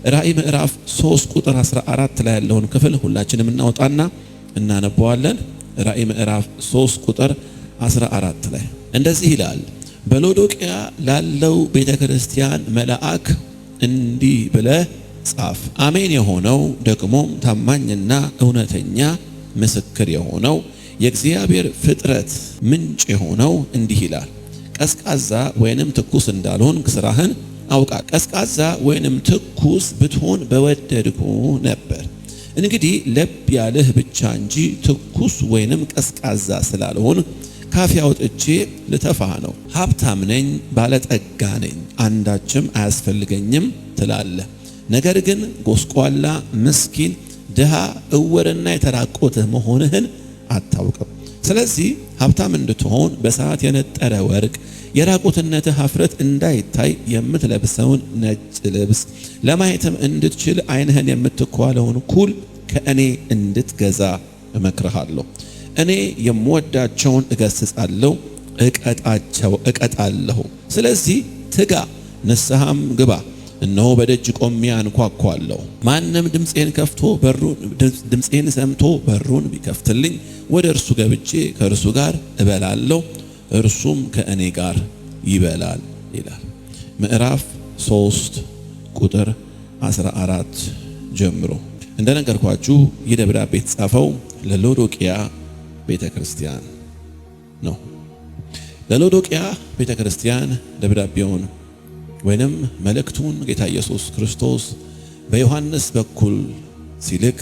ራእይ ምዕራፍ 3 ቁጥር 14 ላይ ያለውን ክፍል ሁላችንም እናወጣና እናነበዋለን። ራእይ ምዕራፍ 3 ቁጥር 14 ላይ እንደዚህ ይላል፣ በሎዶቅያ ላለው ቤተክርስቲያን መልአክ እንዲህ ብለህ ጻፍ፣ አሜን የሆነው ደግሞም ታማኝና እውነተኛ ምስክር የሆነው የእግዚአብሔር ፍጥረት ምንጭ የሆነው እንዲህ ይላል፣ ቀዝቃዛ ወይንም ትኩስ እንዳልሆን ስራህን አውቃለሁ። ቀዝቃዛ ወይንም ትኩስ ብትሆን በወደድኩ ነበር። እንግዲህ ለብ ያለህ ብቻ እንጂ ትኩስ ወይንም ቀዝቃዛ ስላልሆን ካፌ አውጥቼ ልተፋህ ነው። ሀብታም ነኝ፣ ባለጠጋ ነኝ፣ አንዳችም አያስፈልገኝም ትላለህ። ነገር ግን ጎስቋላ፣ ምስኪን፣ ድሃ፣ እውርና የተራቆትህ መሆንህን አታውቅም። ስለዚህ ሀብታም እንድትሆን በሰዓት የነጠረ ወርቅ፣ የራቁትነትህ ኀፍረት እንዳይታይ የምትለብሰውን ነጭ ልብስ፣ ለማየትም እንድትችል ዓይንህን የምትኳለውን ኩል ከእኔ እንድትገዛ እመክርሃለሁ። እኔ የምወዳቸውን እገሥጻለሁ፣ እቀጣለሁ። ስለዚህ ትጋ፣ ንስሐም ግባ። እነሆ በደጅ ቆሜ አንኳኳለሁ። ማንም ድምፄን ሰምቶ በሩን ቢከፍትልኝ ወደ እርሱ ገብቼ ከእርሱ ጋር እበላለሁ፣ እርሱም ከእኔ ጋር ይበላል ይላል። ምዕራፍ 3 ቁጥር 14 ጀምሮ እንደነገርኳችሁ ይህ ደብዳቤ የተጻፈው ለሎዶቅያ ቤተክርስቲያን ነው። ለሎዶቅያ ቤተክርስቲያን ደብዳቤውን ወይንም መልእክቱን ጌታ ኢየሱስ ክርስቶስ በዮሐንስ በኩል ሲልክ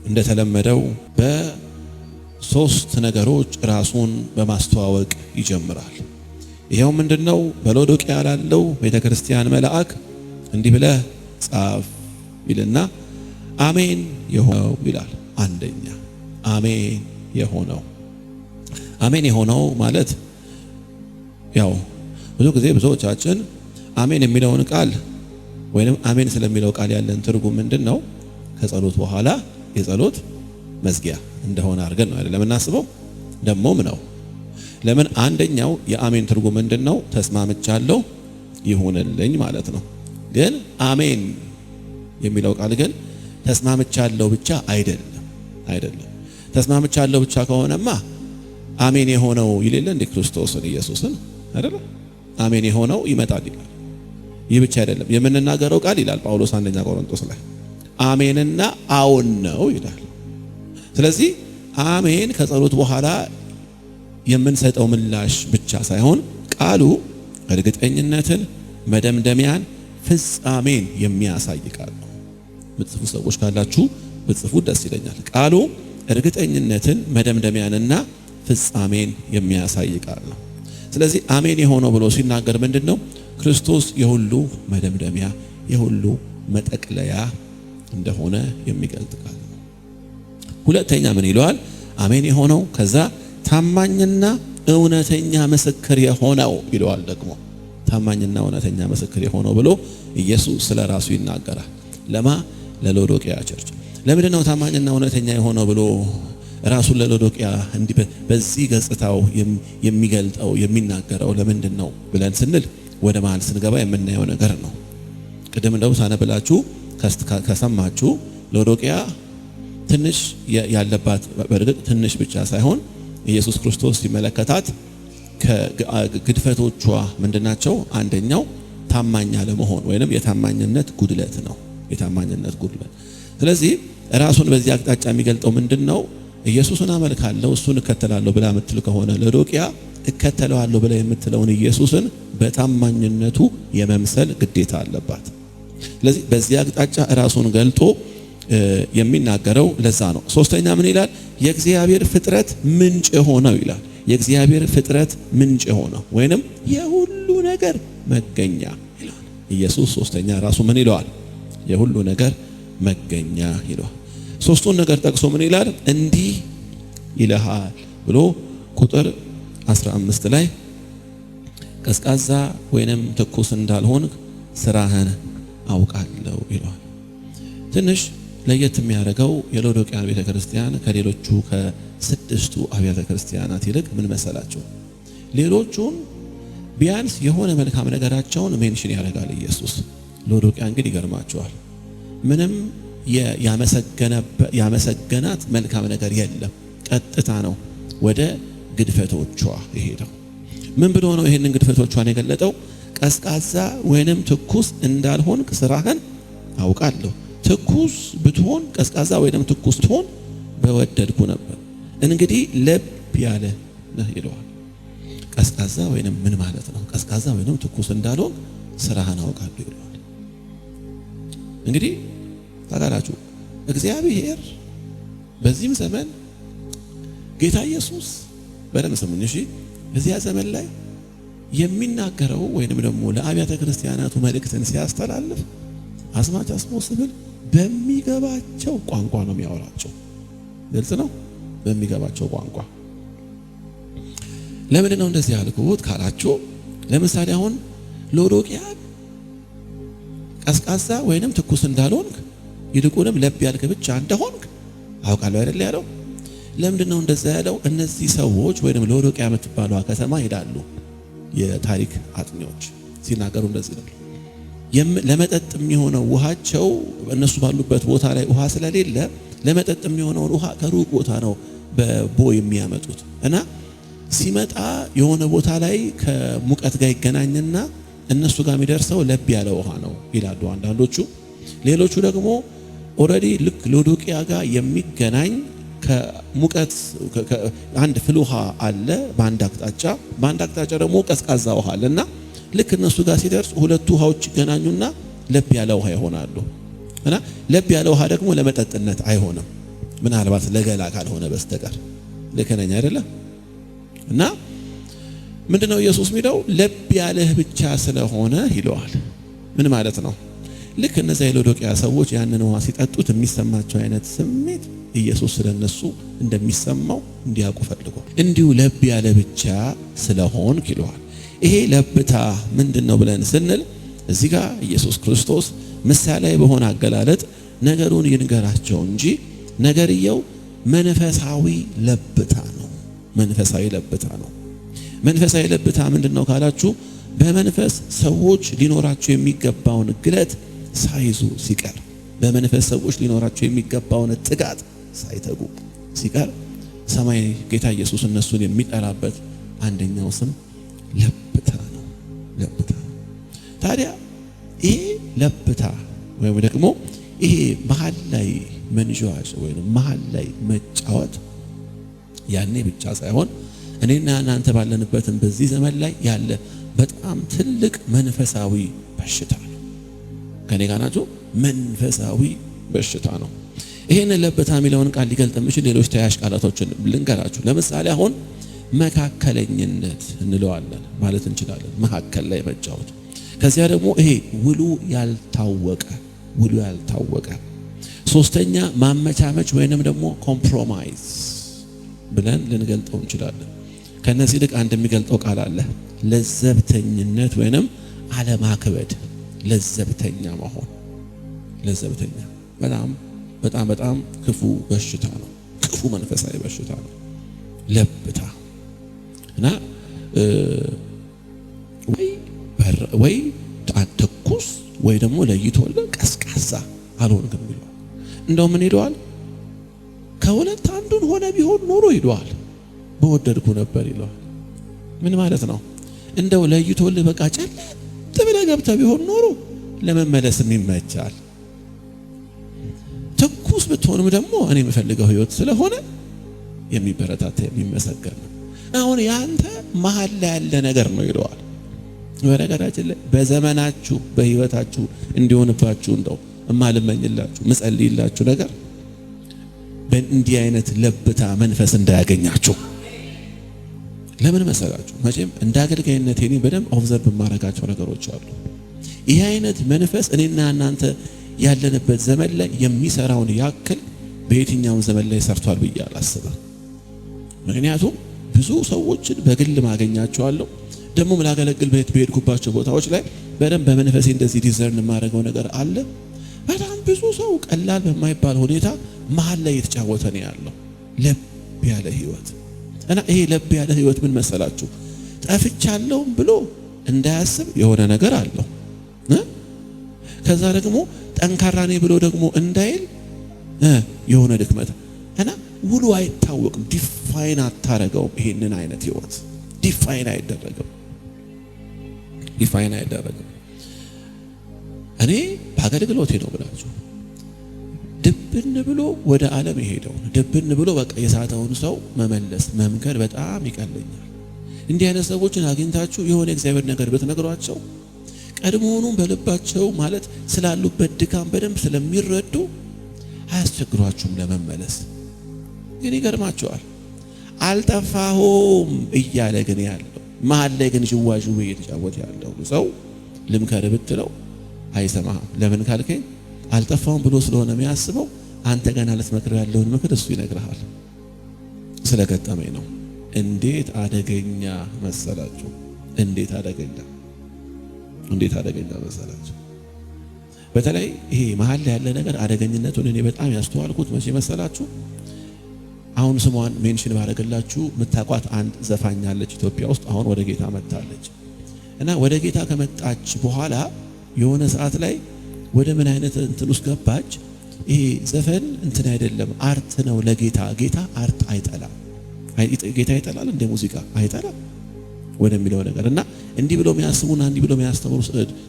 እንደተለመደው በሶስት ነገሮች ራሱን በማስተዋወቅ ይጀምራል። ይሄው ምንድነው? በሎዶቅያ ላለው ቤተክርስቲያን መልአክ እንዲህ ብለህ ጻፍ ይልና አሜን የሆነው ይላል። አንደኛ አሜን የሆነው። አሜን የሆነው ማለት ያው ብዙ ጊዜ ብዙዎቻችን አሜን የሚለውን ቃል ወይንም አሜን ስለሚለው ቃል ያለን ትርጉም ምንድነው? ከጸሎት በኋላ የጸሎት መዝጊያ እንደሆነ አድርገን ነው አይደለም እናስበው። ደሞም ነው። ለምን አንደኛው የአሜን ትርጉም ምንድነው? ተስማምቻለሁ ይሁንልኝ ማለት ነው። ግን አሜን የሚለው ቃል ግን ተስማምቻለሁ ብቻ አይደለም። ተስማምቻለሁ ብቻ ከሆነማ አሜን የሆነው ይሌለ እንደ ክርስቶስን ኢየሱስን አይደለም። አሜን የሆነው ይመጣል ይላል። ይህ ብቻ አይደለም የምንናገረው ቃል ይላል ጳውሎስ አንደኛ ቆሮንቶስ ላይ አሜንና አዎን ነው ይላል። ስለዚህ አሜን ከጸሎት በኋላ የምንሰጠው ምላሽ ብቻ ሳይሆን ቃሉ እርግጠኝነትን፣ መደምደሚያን፣ ፍጻሜን የሚያሳይ ቃል ነው። ምትጽፉ ሰዎች ካላችሁ ብትጽፉ ደስ ይለኛል። ቃሉ እርግጠኝነትን፣ መደምደሚያንና ፍጻሜን የሚያሳይ ቃል ነው። ስለዚህ አሜን የሆነው ብሎ ሲናገር ምንድነው? ክርስቶስ የሁሉ መደምደሚያ፣ የሁሉ መጠቅለያ እንደሆነ የሚገልጥ ቃል ነው። ሁለተኛ ምን ይለዋል? አሜን የሆነው ከዛ ታማኝና እውነተኛ ምስክር የሆነው ይለዋል። ደግሞ ታማኝና እውነተኛ ምስክር የሆነው ብሎ ኢየሱስ ስለራሱ ይናገራል። ለማ ለሎዶቅያ ቸርች ለምንድነው ታማኝና እውነተኛ የሆነው ብሎ ራሱን ለሎዶቅያ እንዲህ በዚህ ገጽታው የሚገልጠው የሚናገረው ለምንድነው ብለን ስንል ወደ መሃል ስንገባ የምናየው ነገር ነው። ቅድም እንደው ሳነብላችሁ ከሰማችሁ ሎዶቅያ ትንሽ ያለባት በርግጥ ትንሽ ብቻ ሳይሆን ኢየሱስ ክርስቶስ ሲመለከታት ከግድፈቶቿ ምንድናቸው? አንደኛው ታማኝ አለመሆን ወይንም የታማኝነት ጉድለት ነው። የታማኝነት ጉድለት። ስለዚህ ራሱን በዚህ አቅጣጫ የሚገልጠው ምንድነው? ኢየሱስን አመልካለሁ እሱን እከተላለሁ ብላ የምትል ከሆነ ሎዶቅያ እከተለዋለሁ ብላ የምትለውን ኢየሱስን በታማኝነቱ የመምሰል ግዴታ አለባት። ስለዚህ በዚህ አቅጣጫ ራሱን ገልጦ የሚናገረው ለዛ ነው። ሶስተኛ ምን ይላል? የእግዚአብሔር ፍጥረት ምንጭ የሆነው ይላል። የእግዚአብሔር ፍጥረት ምንጭ የሆነው ወይንም የሁሉ ነገር መገኛ ይላል። ኢየሱስ ሶስተኛ ራሱ ምን ይለዋል? የሁሉ ነገር መገኛ ይለዋል። ሶስቱን ነገር ጠቅሶ ምን ይላል? እንዲህ ይልሃል ብሎ ቁጥር 15 ላይ ቀዝቃዛ ወይንም ትኩስ እንዳልሆን ስራህን አውቃለሁ ይለዋል። ትንሽ ለየት የሚያደርገው የሎዶቅያን ቤተክርስቲያን ከሌሎቹ ከስድስቱ አብያተ ክርስቲያናት ይልቅ ምን መሰላቸው? ሌሎቹን ቢያንስ የሆነ መልካም ነገራቸውን ሜንሽን ያደርጋል ኢየሱስ። ሎዶቅያን ግን ይገርማቸዋል። ምንም ያመሰገናት መልካም ነገር የለም። ቀጥታ ነው ወደ ግድፈቶቿ የሄደው። ምን ብሎ ነው ይሄንን ግድፈቶቿን የገለጠው? ቀዝቃዛ ወይንም ትኩስ እንዳልሆንክ ስራህን አውቃለሁ። ትኩስ ብትሆን ቀዝቃዛ ወይንም ትኩስ ትሆን በወደድኩ ነበር። እንግዲህ ለብ ያለ ነህ ይለዋል። ቀዝቃዛ ወይንም ምን ማለት ነው? ቀዝቃዛ ወይንም ትኩስ እንዳልሆንክ ስራህን አውቃለሁ ይለዋል። እንግዲህ ታውቃላችሁ እግዚአብሔር በዚህም ዘመን ጌታ ኢየሱስ በደንብ ስሙኝ እሺ፣ በዚያ ዘመን ላይ የሚናገረው ወይንም ደግሞ ለአብያተ ክርስቲያናቱ መልእክትን ሲያስተላልፍ አስማች አስሞስብል በሚገባቸው ቋንቋ ነው የሚያወራቸው። ግልጽ ነው፣ በሚገባቸው ቋንቋ። ለምንድን ነው እንደዚህ ያልኩት ካላችሁ፣ ለምሳሌ አሁን ሎዶቅያን ቀዝቃዛ ወይንም ትኩስ እንዳልሆንክ ይልቁንም ለብ ያልክ ብቻ እንደሆንክ አውቃለሁ አይደል ያለው። ለምንድን ነው እንደዛ ያለው? እነዚህ ሰዎች ወይንም ሎዶቅያ የምትባለው ከተማ ሄዳሉ። የታሪክ አጥኚዎች ሲናገሩ እንደዚህ ነው። ለመጠጥ የሚሆነው ውሃቸው እነሱ ባሉበት ቦታ ላይ ውሃ ስለሌለ ለመጠጥ የሚሆነውን ውሃ ከሩቅ ቦታ ነው በቦይ የሚያመጡት እና ሲመጣ የሆነ ቦታ ላይ ከሙቀት ጋር ይገናኝና እነሱ ጋር የሚደርሰው ለብ ያለ ውሃ ነው ይላሉ አንዳንዶቹ። ሌሎቹ ደግሞ ኦልሬዲ ልክ ሎዶቅያ ጋር የሚገናኝ ከሙቀት አንድ ፍል ውሃ አለ በአንድ አቅጣጫ ደግሞ ቀዝቃዛ ውሃ አለና ልክ እነሱ ጋር ሲደርስ ሁለቱ ውሃዎች ይገናኙና ለብ ያለ ውሃ ይሆናሉ። እና ለብ ያለ ውሃ ደግሞ ለመጠጥነት አይሆንም፣ ምናልባት ለገላ ካልሆነ በስተቀር። ልክ ነኝ አይደለ? እና ምንድነው ኢየሱስ የሚለው? ለብ ያለህ ብቻ ስለሆነ ይለዋል። ምን ማለት ነው? ልክ እነዚያ የሎዶቅያ ሰዎች ያንን ውሃ ሲጠጡት የሚሰማቸው አይነት ስሜት ኢየሱስ ስለነሱ እንደሚሰማው እንዲያውቁ ፈልጓል። እንዲሁ ለብ ያለ ብቻ ስለሆንክ ይለዋል። ይሄ ለብታ ምንድነው ብለን ስንል እዚህ ጋር ኢየሱስ ክርስቶስ ምሳሌያዊ በሆነ አገላለጥ ነገሩን ይንገራቸው እንጂ ነገርየው መንፈሳዊ ለብታ ነው። መንፈሳዊ ለብታ ነው። መንፈሳዊ ለብታ ምንድነው ካላችሁ በመንፈስ ሰዎች ሊኖራቸው የሚገባውን ግለት ሳይዙ ሲቀር፣ በመንፈስ ሰዎች ሊኖራቸው የሚገባውን ጥጋት ሳይተጉ ሲቀር ሰማይ ጌታ ኢየሱስ እነሱን የሚጠራበት አንደኛው ስም ለብታ ነው። ለብታ ታዲያ ይሄ ለብታ ወይም ደግሞ ይሄ መሀል ላይ መንዣዋጭ ወይም መሀል ላይ መጫወት ያኔ ብቻ ሳይሆን እኔና እናንተ ባለንበትም በዚህ ዘመን ላይ ያለ በጣም ትልቅ መንፈሳዊ በሽታ ነው። ከኔ ጋር ናችሁ? መንፈሳዊ በሽታ ነው። ይሄን ለብታ የሚለውን ቃል ሊገልጥ የሚችል ሌሎች ተያያዥ ቃላቶችን ልንገራችሁ። ለምሳሌ አሁን መካከለኝነት እንለዋለን ማለት እንችላለን። መካከል ላይ መጫወት። ከዚያ ደግሞ ይሄ ውሉ ያልታወቀ ሶስተኛ ማመቻመች ወይንም ደግሞ ኮምፕሮማይዝ ብለን ልንገልጠው እንችላለን። ከነዚህ ልክ አንድ የሚገልጠው ቃል አለ። ለዘብተኝነት ወይንም አለማክበድ። ለዘብተኛ መሆን። ለዘብተኛ በጣም ክፉ በሽታ ነው። ክፉ መንፈሳዊ በሽታ ነው ለብታ እና ወይ ትኩስ ወይ ደግሞ ለይቶለ ቀዝቃዛ አልሆንክም ይለዋል። እንደው ምን ይለዋል? ከሁለት አንዱን ሆነ ቢሆን ኖሮ ይለዋል በወደድኩ ነበር ይለዋል። ምን ማለት ነው? እንደው ለይቶልህ በቃ ጨለጥ ብለህ ገብተህ ቢሆን ኖሮ ለመመለስም ይመቻል። ትኩስ ብትሆንም ደግሞ እኔ የምፈልገው ህይወት ስለሆነ የሚበረታታ የሚመሰገን ነው። አሁን ያንተ መሀል ላይ ያለ ነገር ነው ይለዋል። በነገራችን ላይ በዘመናችሁ በህይወታችሁ እንዲሆንባችሁ እንደው እማልመኝላችሁ ምጸልይላችሁ ነገር በእንዲህ አይነት ለብታ መንፈስ እንዳያገኛችሁ። ለምን መሰላችሁ? መቼም እንደ አገልጋይነት እኔ በደንብ ኦብዘርቭ የማደርጋቸው ነገሮች አሉ። ይህ አይነት መንፈስ እኔና እናንተ ያለንበት ዘመን ላይ የሚሰራውን ያክል በየትኛው ዘመን ላይ ሰርቷል ብዬ አላስብም። ምክንያቱም ብዙ ሰዎችን በግል ማገኛቸዋለሁ። ደግሞ ላገለግል በሄድኩባቸው ቦታዎች ላይ በደንብ በመንፈሴ እንደዚህ ዲዘርን የማደርገው ነገር አለ። በጣም ብዙ ሰው ቀላል በማይባል ሁኔታ መሀል ላይ የተጫወተ ነው ያለው ለብ ያለ ህይወት። እና ይሄ ለብ ያለ ህይወት ምን መሰላችሁ? ጠፍቻለሁ ብሎ እንዳያስብ የሆነ ነገር አለው። ከዛ ደግሞ ጠንካራ ነኝ ብሎ ደግሞ እንዳይል የሆነ ድክመት እና ውሉ አይታወቅም። ዲፋይን አታረገውም። ይሄንን አይነት ህይወት ዲፋይን አይደረግም። እኔ በአገልግሎቴ ነው ብላችሁ ድብን ብሎ ወደ ዓለም የሄደው ድብን ብሎ በቃ የሳተውን ሰው መመለስ መምከር በጣም ይቀለኛል። እንዲህ አይነት ሰዎችን አግኝታችሁ የሆነ እግዚአብሔር ነገር ብትነግሯቸው ቀድሞውኑ በልባቸው ማለት ስላሉበት ድካም በደንብ ስለሚረዱ አያስቸግሯችሁም ለመመለስ። ግን ይገርማቸዋል። አልጠፋሁም እያለ ግን ያለው መሀል ላይ ግን ዥዋዥዌ እየተጫወተ ያለው ሰው ልምከር ብትለው አይሰማህም። ለምን ካልከኝ አልጠፋሁም ብሎ ስለሆነ የሚያስበው አንተ ገና ልትመክረው ያለውን ምክር እሱ ይነግርሃል። ስለገጠመኝ ነው። እንዴት አደገኛ መሰላችሁ! እንዴት አደገኛ መሰላችሁ! በተለይ ይሄ መሀል ላይ ያለ ነገር አደገኝነቱን እኔ በጣም ያስተዋልኩት መቼ መሰላችሁ? አሁን ስሟን ሜንሽን ባረጋላችሁ የምታውቋት አንድ ዘፋኝ አለች ኢትዮጵያ ውስጥ አሁን ወደ ጌታ መጣለች። እና ወደ ጌታ ከመጣች በኋላ የሆነ ሰዓት ላይ ወደ ምን አይነት እንትን ውስጥ ገባች? ይሄ ዘፈን እንትን አይደለም አርት ነው ለጌታ። ጌታ አርት አይጠላም። ጌታ ይጠላል እንደ ሙዚቃ አይጠላም ወደሚለው ነገር እና እንዲህ ብሎ የሚያስቡና እንዲህ ብሎ የሚያስተምሩ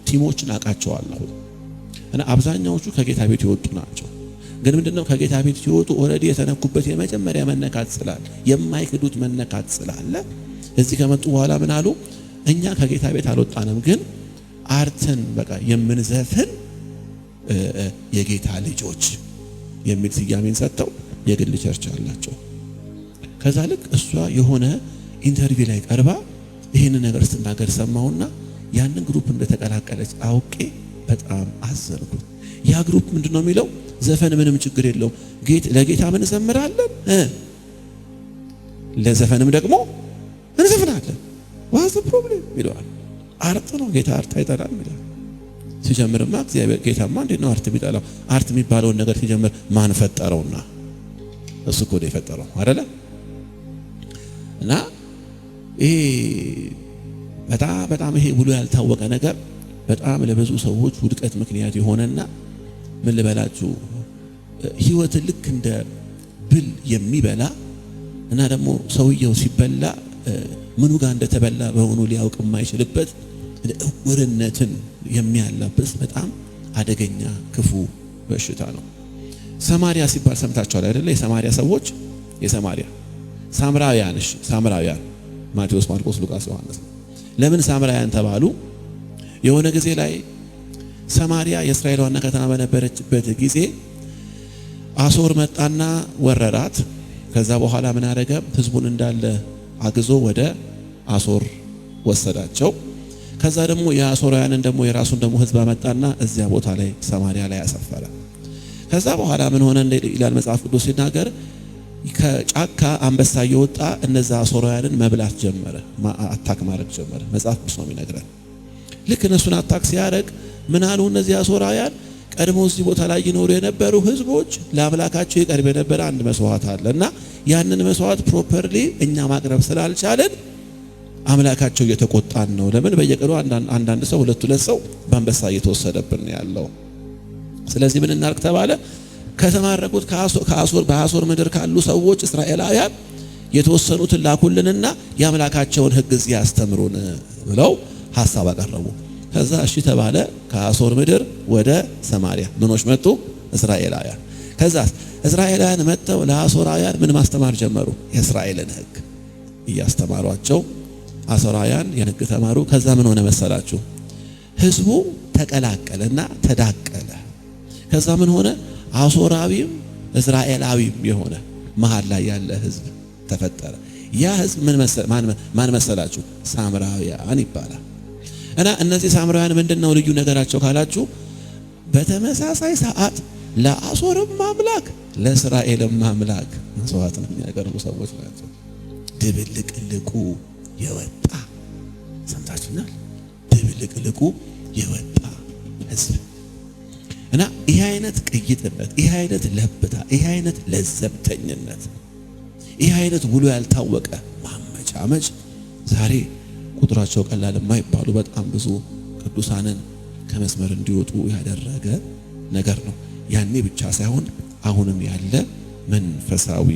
ቲሞችን አውቃቸዋለሁ። እና አብዛኛዎቹ ከጌታ ቤት የወጡ ናቸው። ግን ምንድነው ከጌታ ቤት ሲወጡ ኦሬዲ የተነኩበት የመጀመሪያ መነካት ስላለ የማይክዱት መነካት ስላለ እዚህ ከመጡ በኋላ ምን አሉ? እኛ ከጌታ ቤት አልወጣንም፣ ግን አርትን በቃ የምንዘፍን የጌታ ልጆች የሚል ስያሜን ሰጥተው የግል ቸርች አላቸው። ከዛ ልክ እሷ የሆነ ኢንተርቪው ላይ ቀርባ ይሄንን ነገር ስትናገር ሰማሁና ያንን ግሩፕ እንደተቀላቀለች አውቄ በጣም አዘንኩት። ያ ግሩፕ ምንድነው የሚለው? ዘፈን ምንም ችግር የለውም፣ ለጌታ ምን እንዘምራለን፣ ለዘፈንም ደግሞ እንዘፍናለን። ዋዝ ፕሮብሌም ይለዋል። አርት ነው ጌታ አርት አይጠላም ይላል። ሲጀምርማ እግዚአብሔር ጌታማ እንዴት ነው አርት የሚጠላው? አርት የሚባለውን ነገር ሲጀምር ማን ፈጠረውና? እሱ እኮ ነው የፈጠረው አይደለ? እና ይሄ በጣም ይሄ ብሎ ያልታወቀ ነገር በጣም ለብዙ ሰዎች ውድቀት ምክንያት የሆነና ምን ልበላችሁ ህይወት ልክ እንደ ብል የሚበላ እና ደግሞ ሰውየው ሲበላ ምኑ ጋር እንደተበላ በሆኑ ሊያውቅ የማይችልበት እውርነትን የሚያላብስ በጣም አደገኛ ክፉ በሽታ ነው። ሰማሪያ ሲባል ሰምታችኋል አይደለ? የሰማሪያ ሰዎች ሳምራውያን ማቴዎስ፣ ማርቆስ፣ ሉቃስ፣ ዮሐንስ። ለምን ሳምራውያን ተባሉ? የሆነ ጊዜ ላይ ሰማሪያ የእስራኤል ዋና ከተማ በነበረችበት ጊዜ አሶር መጣና ወረራት። ከዛ በኋላ ምን አደረገ? ህዝቡን እንዳለ አግዞ ወደ አሶር ወሰዳቸው። ከዛ ደግሞ የአሶራውያንን ደግሞ የራሱን ደግሞ ህዝብ አመጣና እዚያ ቦታ ላይ ሰማሪያ ላይ አሰፈረ። ከዛ በኋላ ምን ሆነ ይላል መጽሐፍ ቅዱስ ሲናገር ከጫካ አንበሳ እየወጣ እነዛ አሶራውያንን መብላት ጀመረ፣ አታክ ማድረግ ጀመረ። መጽሐፍ ቅዱስ ነው የሚነግረን። ልክ እነሱን አታክ ሲያደርግ ምን አሉ እነዚህ አሶራውያን? ቀድሞ እዚህ ቦታ ላይ ይኖሩ የነበሩ ህዝቦች ለአምላካቸው ይቀርብ የነበረ አንድ መስዋዕት አለ እና ያንን መስዋዕት ፕሮፐርሊ እኛ ማቅረብ ስላልቻለን አምላካቸው እየተቆጣን ነው። ለምን በየቀኑ አንዳንድ ሰው ሁለት ሰው በአንበሳ እየተወሰደብን ያለው። ስለዚህ ምን እናርግ ተባለ? ከተማረኩት በአሶር ምድር ካሉ ሰዎች እስራኤላውያን የተወሰኑትን ላኩልንና የአምላካቸውን ሕግ እዚህ ያስተምሩን ብለው ሐሳብ አቀረቡ። ከዛ እሺ ተባለ። ከአሶር ምድር ወደ ሰማሪያ ምኖች መጡ? እስራኤላውያን። ከዛ እስራኤላውያን መጥተው ለአሶራውያን ምን ማስተማር ጀመሩ? የእስራኤልን ሕግ እያስተማሯቸው አሶራውያን የሕግ ተማሩ። ከዛ ምን ሆነ መሰላችሁ? ህዝቡ ተቀላቀለና ተዳቀለ። ከዛ ምን ሆነ? አሶራዊም እስራኤላዊም የሆነ መሃል ላይ ያለ ህዝብ ተፈጠረ። ያ ህዝብ ማን መሰላችሁ? ሳምራውያን ይባላል። እና እነዚህ ሳምራውያን ምንድነው ልዩ ነገራቸው ካላችሁ በተመሳሳይ ሰዓት ለአሶርም አምላክ ለእስራኤልም አምላክ መስዋዕት ነው የሚያቀርቡ ሰዎች ናቸው። ድብልቅልቁ የወጣ ሰምታችሁናል። ድብልቅልቁ የወጣ ህዝብ እና ይህ አይነት ቅይጥነት፣ ይህ አይነት ለብታ፣ ይህ አይነት ለዘብተኝነት፣ ይህ አይነት ውሎ ያልታወቀ ማመቻመች ዛሬ ቁጥራቸው ቀላል የማይባሉ በጣም ብዙ ቅዱሳንን ከመስመር እንዲወጡ ያደረገ ነገር ነው። ያኔ ብቻ ሳይሆን አሁንም ያለ መንፈሳዊ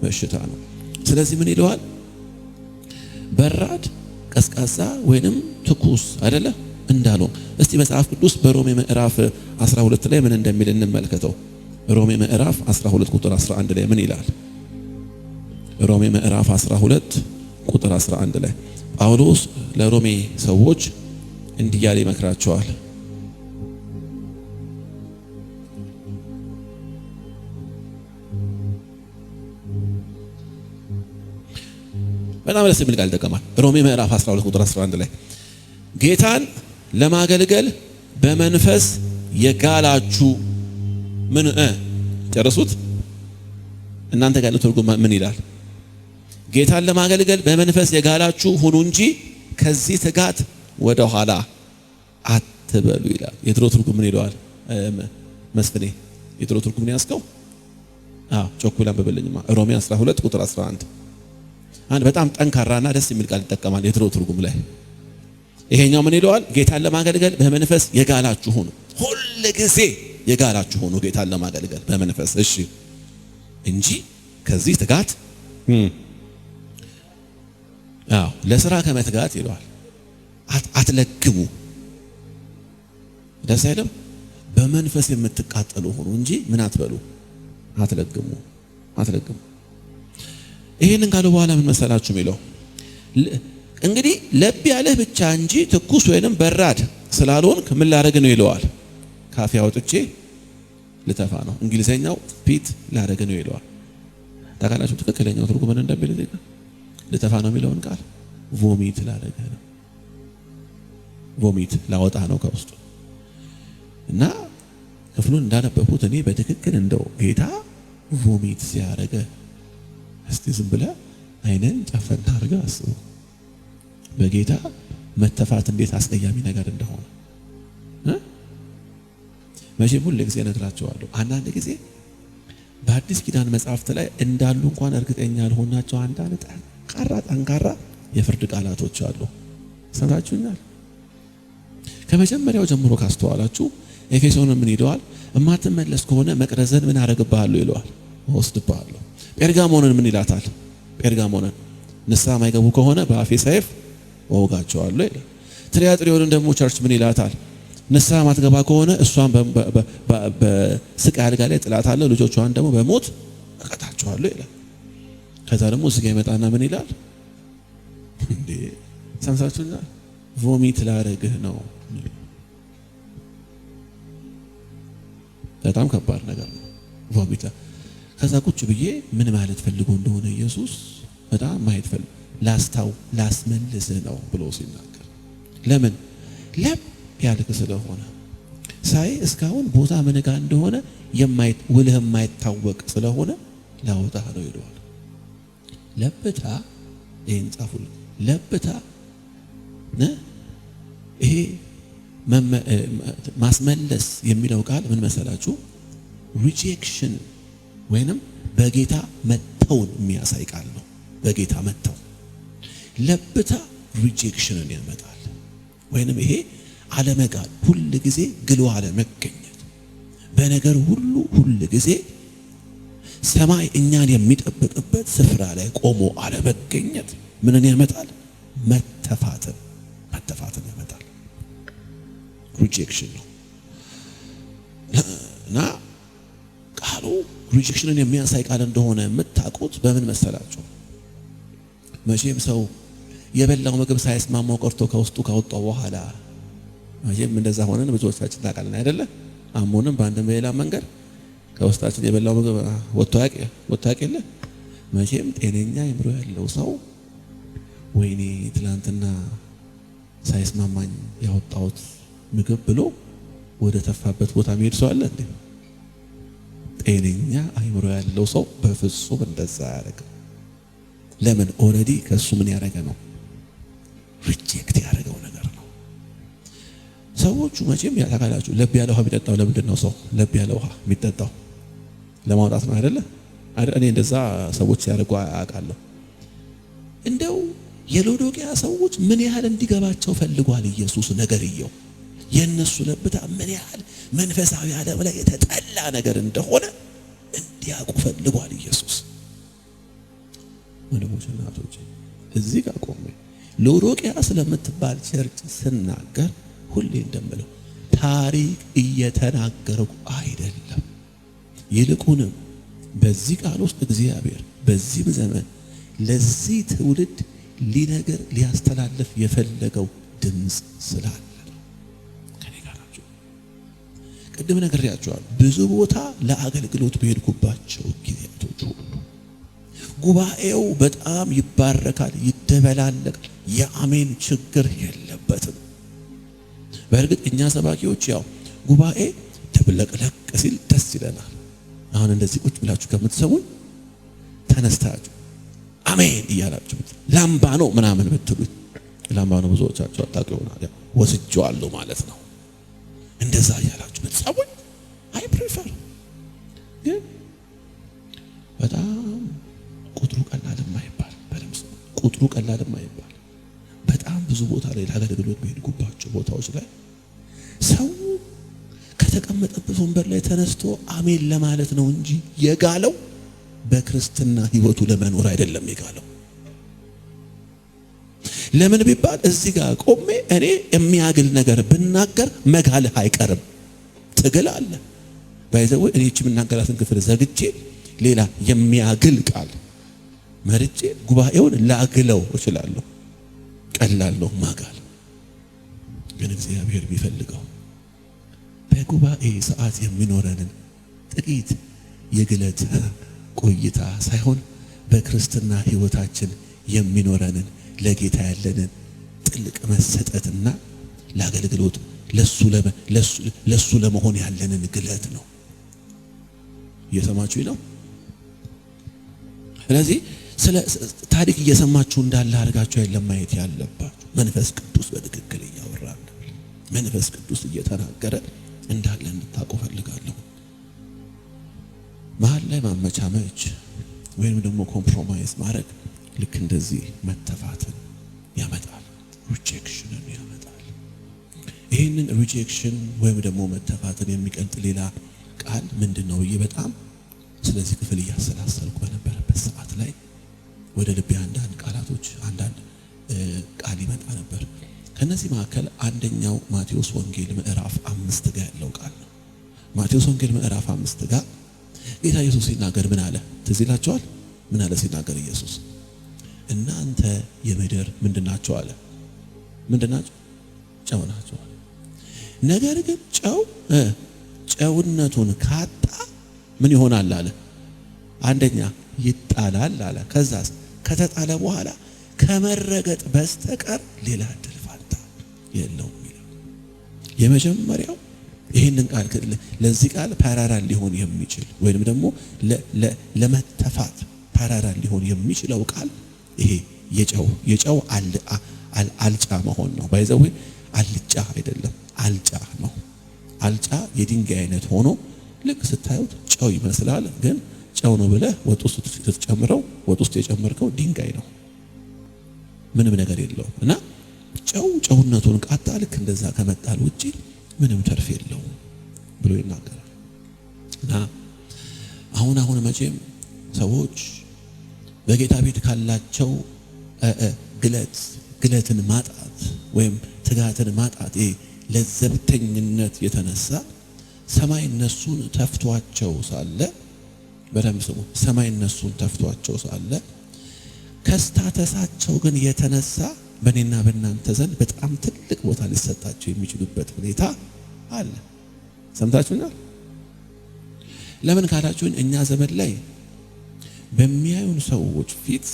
በሽታ ነው። ስለዚህ ምን ይለዋል? በራድ ቀዝቃዛ ወይንም ትኩስ አይደለ እንዳለው። እስቲ መጽሐፍ ቅዱስ በሮሜ ምዕራፍ 12 ላይ ምን እንደሚል እንመልከተው። ሮሜ ምዕራፍ 12 ቁጥር 11 ላይ ምን ይላል? ሮሜ ምዕራፍ 12 ቁጥር 11 ላይ ጳውሎስ ለሮሜ ሰዎች እንዲህ ያለ ይመክራቸዋል። በጣም ደስ የሚል ቃል ይጠቀማል። ሮሜ ምዕራፍ 12 ቁጥር 11 ላይ ጌታን ለማገልገል በመንፈስ የጋላችሁ ምን ጨረሱት? እናንተ ጋር ትርጉም ምን ይላል? ጌታን ለማገልገል በመንፈስ የጋላችሁ ሁኑ እንጂ ከዚህ ትጋት ወደ ኋላ አትበሉ ይላል። የድሮ ትርጉም ምን ይለዋል? መስፍኔ የድሮ ትርጉም ምን ያስከው? ጮኩላ በበለኝማ ሮሜ 12 ቁጥር 11 አንድ በጣም ጠንካራና ደስ የሚል ቃል ይጠቀማል የድሮ ትርጉም ላይ። ይሄኛው ምን ይለዋል? ጌታን ለማገልገል በመንፈስ የጋላችሁ ሁኑ። ሁሉ ጊዜ የጋላችሁ ሁኑ ጌታን ለማገልገል በመንፈስ እሺ፣ እንጂ ከዚህ ትጋት ለስራ ከመትጋት ይለዋል አትለግሙ። ደስ አይልም? በመንፈስ የምትቃጠሉ ሁኑ እንጂ ምን አትበሉ? አትለግሙ። ይሄንን ካለ በኋላ ምን መሰላችሁ የሚለው? እንግዲህ ለብ ያለህ ብቻ እንጂ ትኩስ ወይንም በራድ ስላልሆንክ ምን ላደርግ ነው ይለዋል? ካፌ አውጥቼ ልተፋ ነው። እንግሊዘኛው ፒት ላደርግ ነው ይለዋል። ታውቃላችሁ ትክክለኛው ትርጉም ምን እንደሚል? ልተፋ ነው የሚለውን ቃል ቮሚት ላደርግ ነው። ቮሚት ላወጣ ነው ከውስጡ። እና ክፍሉን እንዳነበብኩት እኔ በትክክል እንደው ጌታ ቮሚት ሲያደርግ እስቲ ዝም ብለህ አይነን ጨፈን አድርገህ አስቡ። በጌታ መተፋት እንዴት አስቀያሚ ነገር እንደሆነ መቼም ሁሉ ጊዜ እነግራቸዋለሁ። አንዳንድ ጊዜ በአዲስ ኪዳን መጽሐፍት ላይ እንዳሉ እንኳን እርግጠኛ ያልሆናቸው አንዳንድ ጠንካራ የፍርድ ቃላቶች አሉ። ሰምታችሁኛል? ከመጀመሪያው ጀምሮ ካስተዋላችሁ ኤፌሶንን ምን ይለዋል? እማትመለስ ከሆነ መቅረዝን ምን አደርግብሃለሁ ይለዋል? ወስድብሃለሁ። ጴርጋሞንን ምን ይላታል? ጴርጋሞንን ንስሐ ማይገቡ ከሆነ በአፌ ሰይፍ ወጋቸዋለሁ ይላል። ትሪያጥሪዮንን ደግሞ ቸርች ምን ይላታል? ንስሐ ማትገባ ከሆነ እሷን በስቃይ አልጋ ላይ ጥላታለሁ፣ ልጆቿን ደግሞ በሞት እቀጣቸዋለሁ ይላል። ከዛ ደግሞ እዚህ ጋር ይመጣና ምን ይላል? እንዴ ሰምታችሁኛል? ቮሚት ላደርግህ ነው። በጣም ከባድ ነገር ነው ቮሚት። ከዛ ቁጭ ብዬ ምን ማለት ፈልጎ እንደሆነ ኢየሱስ በጣም ማየት ፈልጎ ላስመልስህ ነው ብሎ ሲናገር፣ ለምን ለብ ያልክ ስለሆነ ሳይ እስካሁን ቦታ ምንጋ እንደሆነ ውልህ የማይታወቅ ስለሆነ ላወጣህ ነው ይለዋል። ለብታ ይህን ጻፉልኝ። ለብታ ይሄ ማስመለስ የሚለው ቃል ምን መሰላችሁ? ሪጀክሽን ወይንም በጌታ መተውን የሚያሳይ ቃል ነው። በጌታ መተው ለብታ ሪጀክሽንን ያመጣል። ወይንም ይሄ አለመጋል፣ ሁል ጊዜ ግሎ አለመገኘት፣ በነገር ሁሉ ጊዜ ሰማይ እኛን የሚጠብቅበት ስፍራ ላይ ቆሞ አለመገኘት ምንን ያመጣል? መተፋትን ያመጣል። ሪጀክሽን ነው እና ቃሉ ሪጀክሽንን የሚያሳይ ቃል እንደሆነ የምታውቁት በምን መሰላችሁ? መቼም ሰው የበላው ምግብ ሳይስማማው ቀርቶ ከውስጡ ካወጣው በኋላ መቼም እንደዛ ሆነን ብዙዎቻችን ታውቃለን አይደለ? አሞንም በአንድም በሌላ መንገድ ከውስጣችን የበላው ምግብ ወጥቶ ያውቅ። መቼም ጤነኛ አእምሮ ያለው ሰው ወይኔ ትላንትና ሳይስማማኝ ያወጣሁት ምግብ ብሎ ወደ ተፋበት ቦታ መሄድ ሰው አለ እንዴ? ጤነኛ አእምሮ ያለው ሰው በፍጹም እንደዛ አያደርግም። ለምን? ኦልሬዲ ከሱ ምን ያደረገ ነው? ሪጀክት ያደረገው ነገር ነው። ሰዎቹ መቼም ያታካላችሁ ለብ ያለ ውሃ የሚጠጣው ለምንድን ነው? ሰው ለብ ያለ ውሃ የሚጠጣው ለማውጣት ነው አይደለ? እኔ እንደዛ ሰዎች ያደርጉ አውቃለሁ። እንደው የሎዶቅያ ሰዎች ምን ያህል እንዲገባቸው ፈልጓል ኢየሱስ ነገርየው። የነሱ ለብታ ምን ያህል መንፈሳዊ ዓለም ላይ የተጠላ ነገር እንደሆነ እንዲያውቁ ፈልጓል ኢየሱስ። ወንድሞች እናቶች እዚህ ጋር ቆሜ ሎዶቅያ ስለምትባል ቸርች ስናገር ሁሌ እንደምለው ታሪክ እየተናገርኩ አይደለም። ይልቁንም በዚህ ቃል ውስጥ እግዚአብሔር በዚህ ዘመን ለዚህ ትውልድ ሊነገር ሊያስተላልፍ የፈለገው ድምጽ ስላለ ነው። ከኔ ጋር ናችሁ። ቅድም ነግሬያችኋለሁ። ብዙ ቦታ ለአገልግሎት በሄድኩባቸው ጊዜያቶች ሁሉ ጉባኤው በጣም ይባረካል፣ ይደበላለቃል፣ የአሜን ችግር የለበትም። በእርግጥ እኛ ሰባኪዎች ያው ጉባኤ ተብለቅለቅ ሲል ደስ ይለናል። አሁን እንደዚህ ቁጭ ብላችሁ ከምትሰሙኝ ተነስታችሁ አሜን እያላችሁ ላምባ ነው ምናምን ብትሉኝ ላምባ ነው ብዙዎቻችሁ አጣጡ ይሆናል። ያው ወስጄዋለሁ ማለት ነው። እንደዛ እያላችሁ ብትሰሙኝ አይ ፕሪፈር። ግን በጣም ቁጥሩ ቀላል የማይባል በለምስ ቁጥሩ ቀላል የማይባል በጣም ብዙ ቦታ ላይ ለአገልግሎት በሄድኩባቸው ቦታዎች ላይ ሰው ከተቀመጠበት ወንበር ላይ ተነስቶ አሜን ለማለት ነው እንጂ የጋለው በክርስትና ሕይወቱ ለመኖር አይደለም የጋለው። ለምን ቢባል እዚህ ጋር ቆሜ እኔ የሚያግል ነገር ብናገር መጋልህ አይቀርም። ትግል አለ ባይዘው እኔ እቺ የምናገራትን ክፍል ዘግቼ ሌላ የሚያግል ቃል መርጬ ጉባኤውን ላግለው እችላለሁ። ቀላል ነው ማጋል። ግን እግዚአብሔር ቢፈልገው በጉባኤ ሰዓት የሚኖረንን ጥቂት የግለት ቆይታ ሳይሆን በክርስትና ሕይወታችን የሚኖረንን ለጌታ ያለንን ጥልቅ መሰጠትና ለአገልግሎት ለሱ ለመሆን ያለንን ግለት ነው። እየሰማችሁ ነው። ስለዚህ ስለ ታሪክ እየሰማችሁ እንዳለ አድርጋችሁ አይደለም ማየት ያለባችሁ። መንፈስ ቅዱስ በትክክል እያወራ እንዳለ መንፈስ ቅዱስ እየተናገረ እንዳለ እንድታውቁ ፈልጋለሁ። መሀል ላይ ማመቻመች ወይም ደግሞ ኮምፕሮማይዝ ማድረግ ልክ እንደዚህ መተፋትን ያመጣል፣ ሪጀክሽንን ያመጣል። ይህንን ሪጀክሽን ወይም ደግሞ መተፋትን የሚቀልጥ ሌላ ቃል ምንድነው ብዬ በጣም ስለዚህ ክፍል እያሰላሰልኩ በነበረበት ሰዓት ላይ ወደ ልቤ አንዳንድ ቃላቶች አንዳንድ ቃል ይመጣ ነበር። ከነዚህ መካከል አንደኛው ማቴዎስ ወንጌል ምዕራፍ 5 ጋር ያለው ቃል ነው። ማቴዎስ ወንጌል ምዕራፍ 5 ጋር ጌታ ኢየሱስ ሲናገር ምን አለ? ትዝ ይላችኋል? ምን አለ ሲናገር ኢየሱስ? እናንተ የምድር ምንድናችሁ አለ? ምንድናችሁ? ጨው ናችሁ። ነገር ግን ጨው ጨውነቱን ካጣ ምን ይሆናል አለ? አንደኛ ይጣላል አለ። ከዛስ ከተጣለ በኋላ ከመረገጥ በስተቀር ሌላ እድል ፋንታ የለውም ይላል። የመጀመሪያው ይህንን ቃል ለዚህ ቃል ፓራራል ሊሆን የሚችል ወይንም ደግሞ ለመተፋት ፓራራል ሊሆን የሚችለው ቃል ይሄ የጨው አልጫ መሆን ነው። ባይዘው አልጫ አይደለም አልጫ ነው። አልጫ የድንጋይ አይነት ሆኖ ልክ ስታዩት ጨው ይመስላል፣ ግን ጨው ነው ብለህ ወጥ ውስጥ ስትጨምረው ወጥ ውስጥ የጨመርከው ድንጋይ ነው፣ ምንም ነገር የለውም። እና ጨውነቱን ቃጣ ልክ እንደዛ ከመጣል ውጪ ምንም ተርፍ የለውም ብሎ ይናገራል። እና አሁን መቼም ሰዎች በጌታ ቤት ካላቸው ግለትን ማጣት ወይም ትጋትን ማጣት ለዘብተኝነት የተነሳ ሰማይ እነሱን ተፍቷቸው ሳለ በደንብ ስሙ። ሰማይ እነሱን ተፍቷቸው ሳለ ከስታተሳቸው ግን የተነሳ በእኔና በእናንተ ዘንድ በጣም ትልቅ ቦታ ሊሰጣቸው የሚችሉበት ሁኔታ አለ። ሰምታችሁኛል? ለምን ካላችሁኝ እኛ ዘመን ላይ በሚያዩን ሰዎች ፊት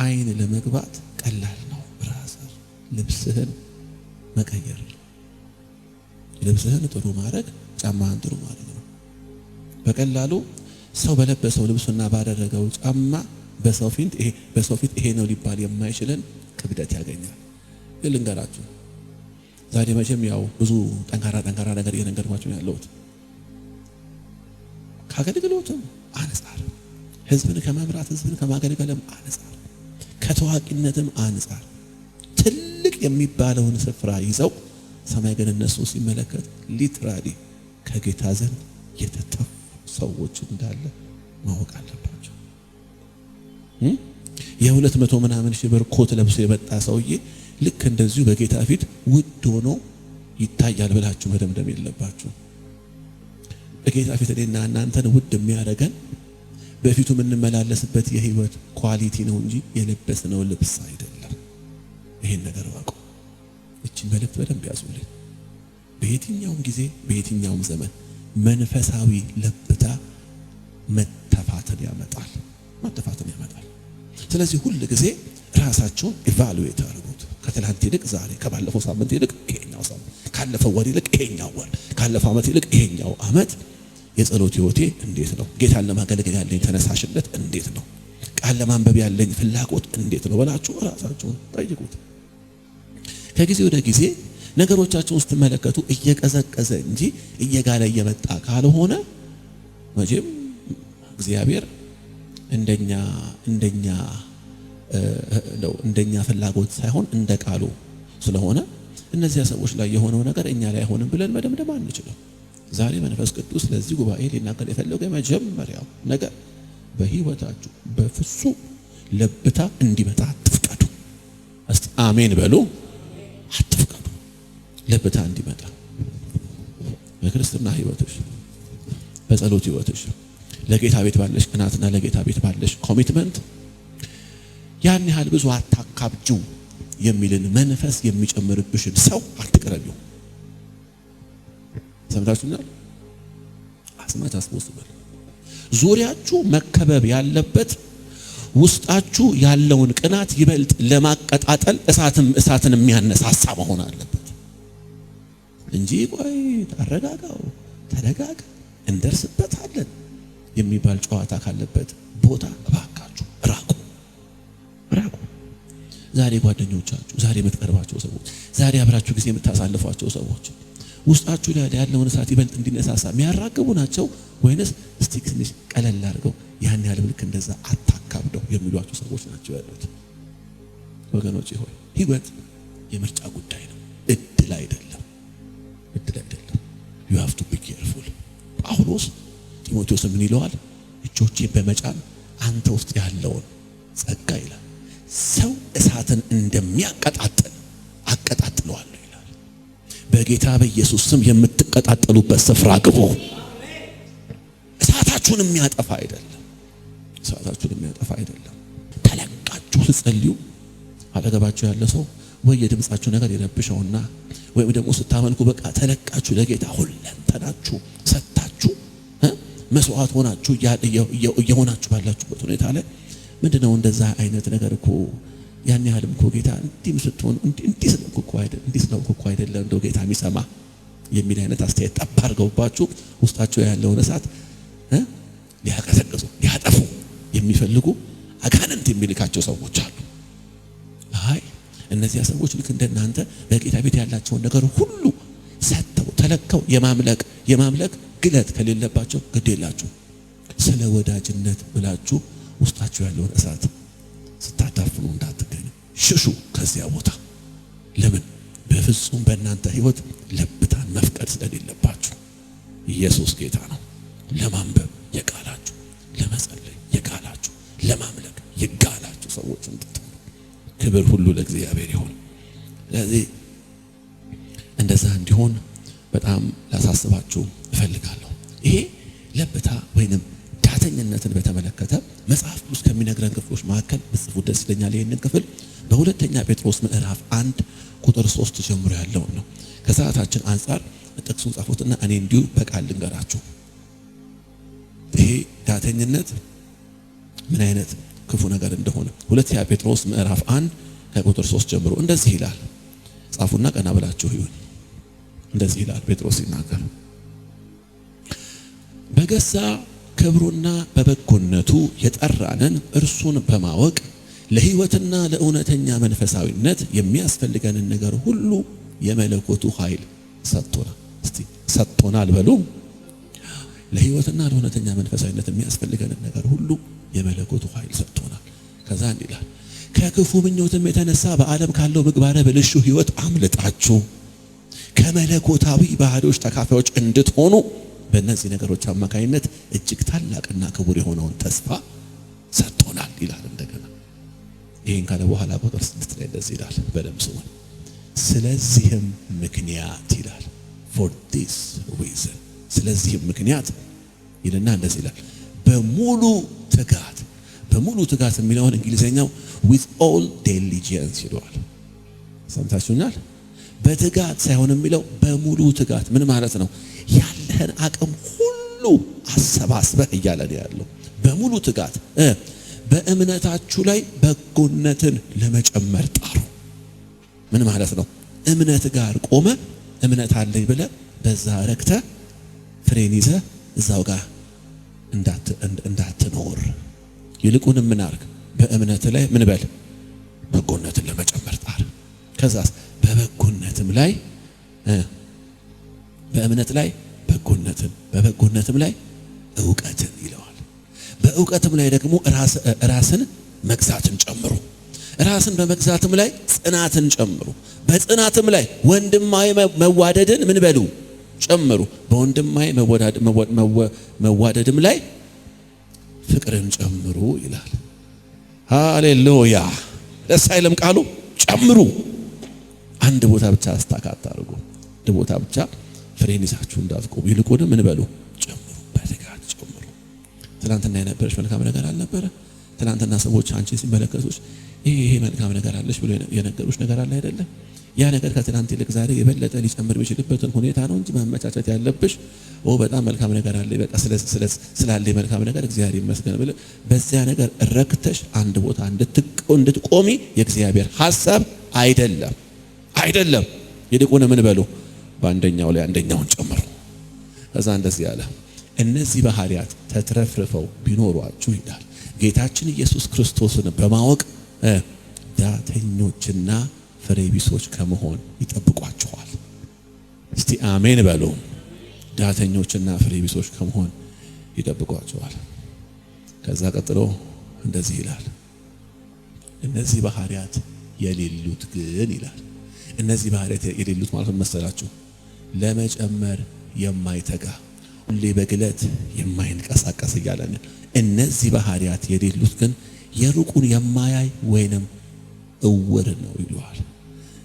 አይን ለመግባት ቀላል ነው። ብራዘር ልብስህን መቀየር፣ ልብስህን ጥሩ ማድረግ፣ ጫማህን ጥሩ ማድረግ ነው። በቀላሉ ሰው በለበሰው ልብስና ባደረገው ጫማ በሰው ፊት ይሄ ነው ሊባል የማይችልን ክብደት ያገኛል። ልንገራችሁ ዛሬ መቼም ያው ብዙ ጠንካራ ነገር እየነገርኳችሁ ያለሁት ከአገልግሎትም አንጻር ህዝብን ከመምራት ህዝብን ከማገልገልም አንጻር ከታዋቂነትም አንጻር ትልቅ የሚባለውን ስፍራ ይዘው ሰማይ ግን እነሱ ሲመለከት ሊትራሊ ከጌታ ዘንድ የተተፉ ሰዎች እንዳለ ማወቅ አለባቸው። የ200 ምናምን ሺህ ብር ኮት ለብሶ የመጣ ሰውዬ ልክ እንደዚሁ በጌታ ፊት ውድ ሆኖ ይታያል ብላችሁ መደምደም የለባችሁ። በጌታ ፊት እኔና እናንተን ውድ የሚያደርገን በፊቱ የምንመላለስበት የህይወት ኳሊቲ ነው እንጂ የለበስነው ልብስ አይደለም። ይሄን ነገር ዋቁ። እቺን መልእክት በደንብ ያዙልኝ። በየትኛውም ጊዜ በየትኛውም ዘመን መንፈሳዊ ለብታ መተፋትን ያመጣል። ስለዚህ ሁል ጊዜ ራሳቸውን ኢቫሉዌት አድርጉት። ከትላንት ይልቅ ዛሬ፣ ከባለፈው ሳምንት ይልቅ ይሄኛው ሳምንት፣ ካለፈው ወር ይልቅ ይሄኛው ወር፣ ካለፈው ዓመት ይልቅ ይሄኛው ዓመት የጸሎት ህይወቴ እንዴት ነው? ጌታን ለማገልገል ያለኝ ተነሳሽነት እንዴት ነው? ቃል ለማንበብ ያለኝ ፍላጎት እንዴት ነው ብላችሁ ራሳችሁን ጠይቁት። ከጊዜ ወደ ጊዜ ነገሮቻችሁን ስትመለከቱ እየቀዘቀዘ እንጂ እየጋለ እየመጣ ካልሆነ መቼም እግዚአብሔር እንደኛ ፍላጎት ሳይሆን እንደ ቃሉ ስለሆነ እነዚያ ሰዎች ላይ የሆነው ነገር እኛ ላይ አይሆንም ብለን መደምደም አንችልም። ዛሬ መንፈስ ቅዱስ ለዚህ ጉባኤ ሊናገር የፈለገው የመጀመሪያው ነገር በህይወታችሁ በፍጹም ለብታ እንዲመጣ አትፍቀዱ። እስቲ አሜን በሉ። አትፍቀዱ ለብታ እንዲመጣ በክርስትና ህይወትሽ፣ በጸሎት ህይወትሽ፣ ለጌታ ቤት ባለሽ ቅናትና ለጌታ ቤት ባለሽ ኮሚትመንት ያን ያህል ብዙ አታካብጁ የሚልን መንፈስ የሚጨምርብሽን ሰው አትቅረቢው። ሰምታችሁኛል? አስማት አስቦስበል ዙሪያችሁ መከበብ ያለበት ውስጣችሁ ያለውን ቅናት ይበልጥ ለማቀጣጠል እሳትን የሚያነሳሳ መሆን አለበት እንጂ ቆይ ተረጋጋው ተረጋጋ እንደርስበታለን የሚባል ጨዋታ ካለበት ቦታ እባካችሁ ራቁ። ዛሬ ጓደኞቻችሁ፣ ዛሬ የምትቀርባቸው ሰዎች፣ ዛሬ አብራችሁ ጊዜ የምታሳልፏቸው ሰዎች ውስጣችሁ ላይ ያለውን እሳት ይበልጥ እንዲነሳሳ የሚያራግቡ ናቸው ወይንስ እስቲ ትንሽ ቀለል አድርገው ያን ያህል ልክ እንደዛ አታካብደው የሚሏቸው ሰዎች ናቸው ያሉት? ወገኖቼ ሆይ ህይወት የምርጫ ጉዳይ ነው፣ እድል አይደለም። you have to be careful። ጳውሎስ ጢሞቴዎስ ምን ይለዋል? እጆቼን በመጫን አንተ ውስጥ ያለውን ጸጋ ይላል ሰው እሳትን እንደሚያቀጣጥል አቀጣጥለዋለሁ ይላል። በጌታ በኢየሱስ ስም የምትቀጣጠሉበት ስፍራ ግቡ። እሳታችሁን የሚያጠፋ አይደለም። ተለቃችሁ ስትጸልዩ አጠገባችሁ ያለ ሰው ወይ የድምጻችሁ ነገር ይረብሸውና ወይም ደግሞ ስታመልኩ በቃ ተለቃችሁ ለጌታ ሁለንተናችሁ ሰጣችሁ መስዋዕት ሆናችሁ እየሆናችሁ ባላችሁበት ሁኔታ ላይ ምንድነው እንደዛ አይነት ነገር እኮ ያን ያህልም እኮ ጌታ እንዲህ ስትሆኑ እንዲህ ስለምኩ አይደለም እንደው ጌታ የሚሰማ የሚል አይነት አስተያየት ጠብ አድርገውባችሁ ውስጣቸው ያለውን እሳት ሊያቀዘቅዙ ሊያጠፉ የሚፈልጉ አጋንንት የሚልካቸው ሰዎች አሉ። አይ እነዚያ ሰዎች ልክ እንደናንተ በጌታ ቤት ያላቸውን ነገር ሁሉ ሰጥተው ተለከው የማምለክ ግለት ከሌለባቸው ግድ የላችሁ ስለ ወዳጅነት ብላችሁ ውስጣችሁ ያለውን እሳት ስታዳፍኑ እንዳትገኙ ሽሹ ከዚያ ቦታ። ለምን? በፍጹም በእናንተ ህይወት ለብታን መፍቀድ ስለሌለባችሁ። ኢየሱስ ጌታ ነው። ለማንበብ የቃላችሁ፣ ለመጸለይ የቃላችሁ፣ ለማምለክ የቃላችሁ ሰዎች እንድትሆኑ ክብር ሁሉ ለእግዚአብሔር ይሁን። ስለዚህ እንደዛ እንዲሆን በጣም ላሳስባችሁ እፈልጋለሁ። ይሄ ለብታ ወይንም ዳተኝነትን በተመለከተ መጽሐፍ ቅዱስ ከሚነግረን ክፍሎች መካከል በጽፉ ደስ ይለኛል። ይሄንን ክፍል በሁለተኛ ጴጥሮስ ምዕራፍ 1 ቁጥር 3 ጀምሮ ያለውን ነው። ከሰዓታችን አንፃር ጥቅሱን ጻፉትና እኔ እንዲሁ በቃል ልንገራችሁ። ይሄ ዳተኝነት ምን አይነት ክፉ ነገር እንደሆነ ሁለተኛ ጴጥሮስ ምዕራፍ 1 ከቁጥር 3 ጀምሮ እንደዚህ ይላል። ጻፉና ቀና ብላችሁ ይሁን። እንደዚህ ይላል ጴጥሮስ ሲናገር፣ በገዛ ክብሩና በበጎነቱ የጠራንን እርሱን በማወቅ ለሕይወትና ለእውነተኛ መንፈሳዊነት የሚያስፈልገንን ነገር ሁሉ የመለኮቱ ኃይል ሰጥቶናል። እስቲ ሰጥቶናል በሉ። ለሕይወትና ለእውነተኛ መንፈሳዊነት የሚያስፈልገንን ነገር ሁሉ የመለኮቱ ኃይል ሰጥቶናል። ከዛ ይላል ከክፉ ምኞትም የተነሳ በዓለም ካለው ምግባረ ብልሹ ሕይወት አምልጣችሁ ከመለኮታዊ ባህሪዎች ተካፋዮች እንድትሆኑ በእነዚህ ነገሮች አማካኝነት እጅግ ታላቅና ክቡር የሆነውን ተስፋ ሰጥቶናል ይላል። እንደገና ይሄን ካለ በኋላ ቁጥር 6 ላይ እንደዚህ ይላል፣ በደምብ ስሙ። ስለዚህም ምክንያት ይላል for this reason፣ ስለዚህም ምክንያት ይልና እንደዚህ ይላል በሙሉ ትጋት። በሙሉ ትጋት የሚለውን እንግሊዘኛው with all diligence ይለዋል። ሰምታችሁኛል? በትጋት ሳይሆን የሚለው በሙሉ ትጋት ምን ማለት ነው? ያለህን አቅም ሁሉ አሰባስበህ እያለ ነው ያለው። በሙሉ ትጋት በእምነታችሁ ላይ በጎነትን ለመጨመር ጣሩ። ምን ማለት ነው? እምነት ጋር ቆመ እምነት አለኝ ብለህ በዛ ረክተህ ፍሬን ይዘህ እዛው ጋር እንዳትኖር፣ ይልቁንም ምን አርግ? በእምነት ላይ ምን በል? በጎነትን ለመጨመር ጣር። ከዛስ በበጎነትም ላይ በእምነት ላይ በጎነትን፣ በበጎነትም ላይ ዕውቀትን ይለዋል። በዕውቀትም ላይ ደግሞ ራስን መግዛትን ጨምሩ። ራስን በመግዛትም ላይ ጽናትን ጨምሩ። በጽናትም ላይ ወንድማዊ መዋደድን ምን በሉ? ጨምሩ። በወንድማዊ መዋደድም ላይ ፍቅርን ጨምሩ ይላል። ሃሌሉያ! ደስ አይልም ቃሉ? ጨምሩ። አንድ ቦታ ብቻ አስታካት አድርጉ። አንድ ቦታ ብቻ ፍሬን ይዛችሁ እንዳትቆሙ፣ ይልቁንም ምን በሉ? ጨምሩ። በትጋት ጨምሩ። ትናንትና የነበረች መልካም ነገር አልነበረ? ትናንትና ሰዎች አንቺ ሲመለከቱሽ ይሄ መልካም ነገር አለሽ ብሎ የነገሩሽ ነገር አለ አይደለም? ያ ነገር ከትናንት ይልቅ ዛሬ የበለጠ ሊጨምር የሚችልበትን ሁኔታ ነው እንጂ ማመቻቸት ያለብሽ በጣም መልካም ነገር አለ፣ በቃ ስላለ መልካም ነገር እግዚአብሔር ይመስገን ብለ በዚያ ነገር ረክተሽ አንድ ቦታ እንድትቆሚ የእግዚአብሔር ሐሳብ አይደለም። ይልቁን ምን በሉ? በአንደኛው ላይ አንደኛውን ጨምሩ። ከዛ እንደዚህ ያለ እነዚህ ባህሪያት ተትረፍርፈው ቢኖሯችሁ ይላል ጌታችን ኢየሱስ ክርስቶስን በማወቅ ዳተኞችና ፍሬ ቢሶች ከመሆን ይጠብቋችኋል። እስቲ አሜን በሉ። ዳተኞችና ፍሬ ቢሶች ከመሆን ይጠብቋችኋል። ከዛ ቀጥሎ እንደዚህ ይላል እነዚህ ባህሪያት የሌሉት ግን ይላል። እነዚህ ባህሪያት የሌሉት ማለት መሰላችሁ? ለመጨመር የማይተጋ ሁሌ በግለት የማይንቀሳቀስ እያለን እነዚህ ባህሪያት የሌሉት ግን የሩቁን የማያይ ወይንም እውር ነው ይለዋል።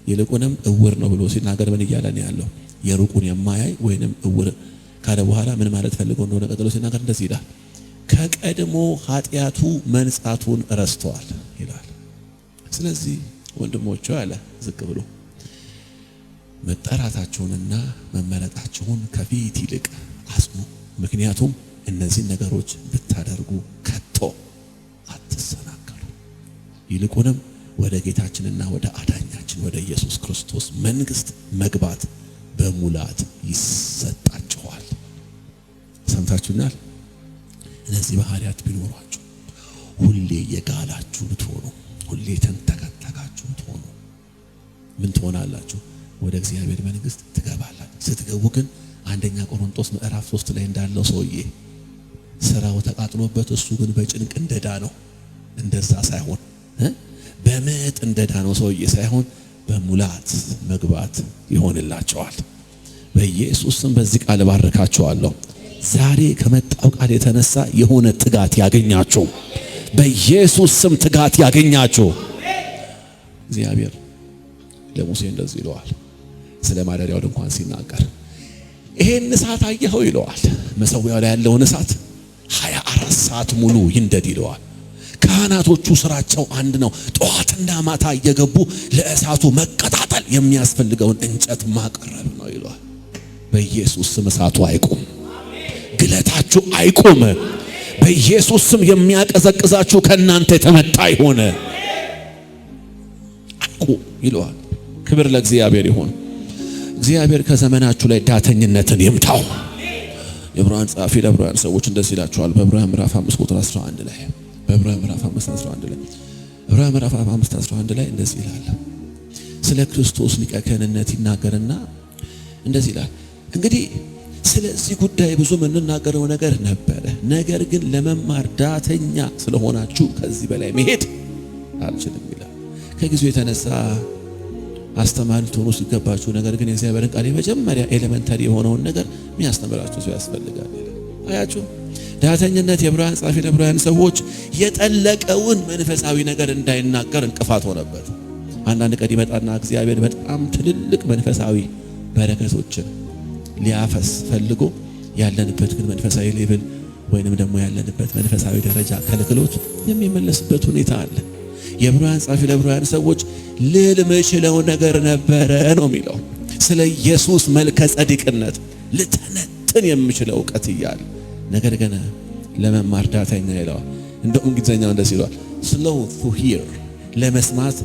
ይልቁንም እውር ነው ብሎ ሲናገር ምን እያለ ነው ያለው? የሩቁን የማያይ ወይንም እውር ካለ በኋላ ምን ማለት ፈልጎ እንደሆነ ቀጥሎ ሲናገር እንደዚህ ይላል ከቀድሞ ኃጢአቱ መንጻቱን ረስተዋል ይላል። ስለዚህ ወንድሞቼ አለ ዝቅ ብሎ መጠራታችሁንና መመረጣችሁን ከፊት ይልቅ አጽኑ። ምክንያቱም እነዚህ ነገሮች ብታደርጉ ከቶ አትሰናከሉ። ይልቁንም ወደ ጌታችንና ወደ አዳኛችን ወደ ኢየሱስ ክርስቶስ መንግስት መግባት በሙላት ይሰጣችኋል። ሰምታችሁናል? እነዚህ ባህሪያት ቢኖሯችሁ ሁሌ የጋላችሁ ብትሆኑ፣ ሁሌ ተንተከተካችሁ ብትሆኑ ምን ትሆናላችሁ? ወደ እግዚአብሔር መንግስት ትገባላችሁ። ስትገቡ ግን አንደኛ ቆሮንቶስ ምዕራፍ 3 ላይ እንዳለው ሰውዬ ስራው ተቃጥሎበት እሱ ግን በጭንቅ እንደዳ ነው። እንደዛ ሳይሆን በምጥ እንደዳ ነው ሰውዬ ሳይሆን በሙላት መግባት ይሆንላቸዋል። በኢየሱስ ስም በዚህ ቃል ባርካቸዋለሁ። ዛሬ ከመጣው ቃል የተነሳ የሆነ ትጋት ያገኛችሁ፣ በኢየሱስ ስም ትጋት ያገኛችሁ። እግዚአብሔር ለሙሴ እንደዚህ ይለዋል ስለ ማደሪያው ድንኳን ሲናገር ይሄን እሳት አየኸው ይለዋል። መሠዊያው ላይ ያለውን እሳት 24 ሰዓት ሙሉ ይንደድ ይለዋል። ካህናቶቹ ስራቸው አንድ ነው። ጠዋትና ማታ እየገቡ ለእሳቱ መቀጣጠል የሚያስፈልገውን እንጨት ማቅረብ ነው ይለዋል። በኢየሱስ ስም እሳቱ አይቁም፣ ግለታችሁ አይቁም። በኢየሱስ ስም የሚያቀዘቅዛችሁ ከናንተ የተመታ ይሆነ አይቁም ይለዋል። ክብር ለእግዚአብሔር ይሁን። እግዚአብሔር ከዘመናችሁ ላይ ዳተኝነትን ይምታው። የዕብራውያን ጸሐፊ ለዕብራውያን ሰዎች እንደዚህ ይላቸዋል በዕብራውያን ምዕራፍ 5 ቁጥር 11 ላይ በዕብራውያን ምዕራፍ 5:11 ላይ ዕብራውያን ምዕራፍ 5:11 ላይ እንደዚህ ይላል። ስለ ክርስቶስ ሊቀ ክህንነት ይናገርና እንደዚህ ይላል እንግዲህ ስለዚህ ጉዳይ ብዙ የምንናገረው ነገር ነበረ፣ ነገር ግን ለመማር ዳተኛ ስለሆናችሁ ከዚህ በላይ መሄድ አልችልም ይላል። ከጊዜው የተነሳ አስተማሪ ልትሆኑ ሲገባችሁ፣ ነገር ግን የእግዚአብሔርን ቃል የመጀመሪያ ኤሌመንታሪ የሆነውን ነገር የሚያስተምራችሁ ሰው ያስፈልጋል። አያችሁ፣ ዳተኝነት የዕብራውያን ጻፊ ለዕብራውያን ሰዎች የጠለቀውን መንፈሳዊ ነገር እንዳይናገር እንቅፋት ሆነበት። አንዳንድ ቀን ይመጣና እግዚአብሔር በጣም ትልልቅ መንፈሳዊ በረከቶችን ሊያፈስ ፈልጎ ያለንበት ግን መንፈሳዊ ሌቭል ወይንም ደግሞ ያለንበት መንፈሳዊ ደረጃ ከልክሎት የሚመለስበት ሁኔታ አለ። የዕብራውያን ጻፊ ለዕብራውያን ሰዎች ልል ምችለው ነገር ነበረ ነው የሚለው። ስለ ኢየሱስ መልከ ጸዲቅነት ልተነትን የምችለው እውቀት እያለ ነገር ግን ለመማር ዳተኛ ይለዋል። እንደውም እንግሊዝኛው እንደዚህ ይለዋል፣ slow to hear ለመስማት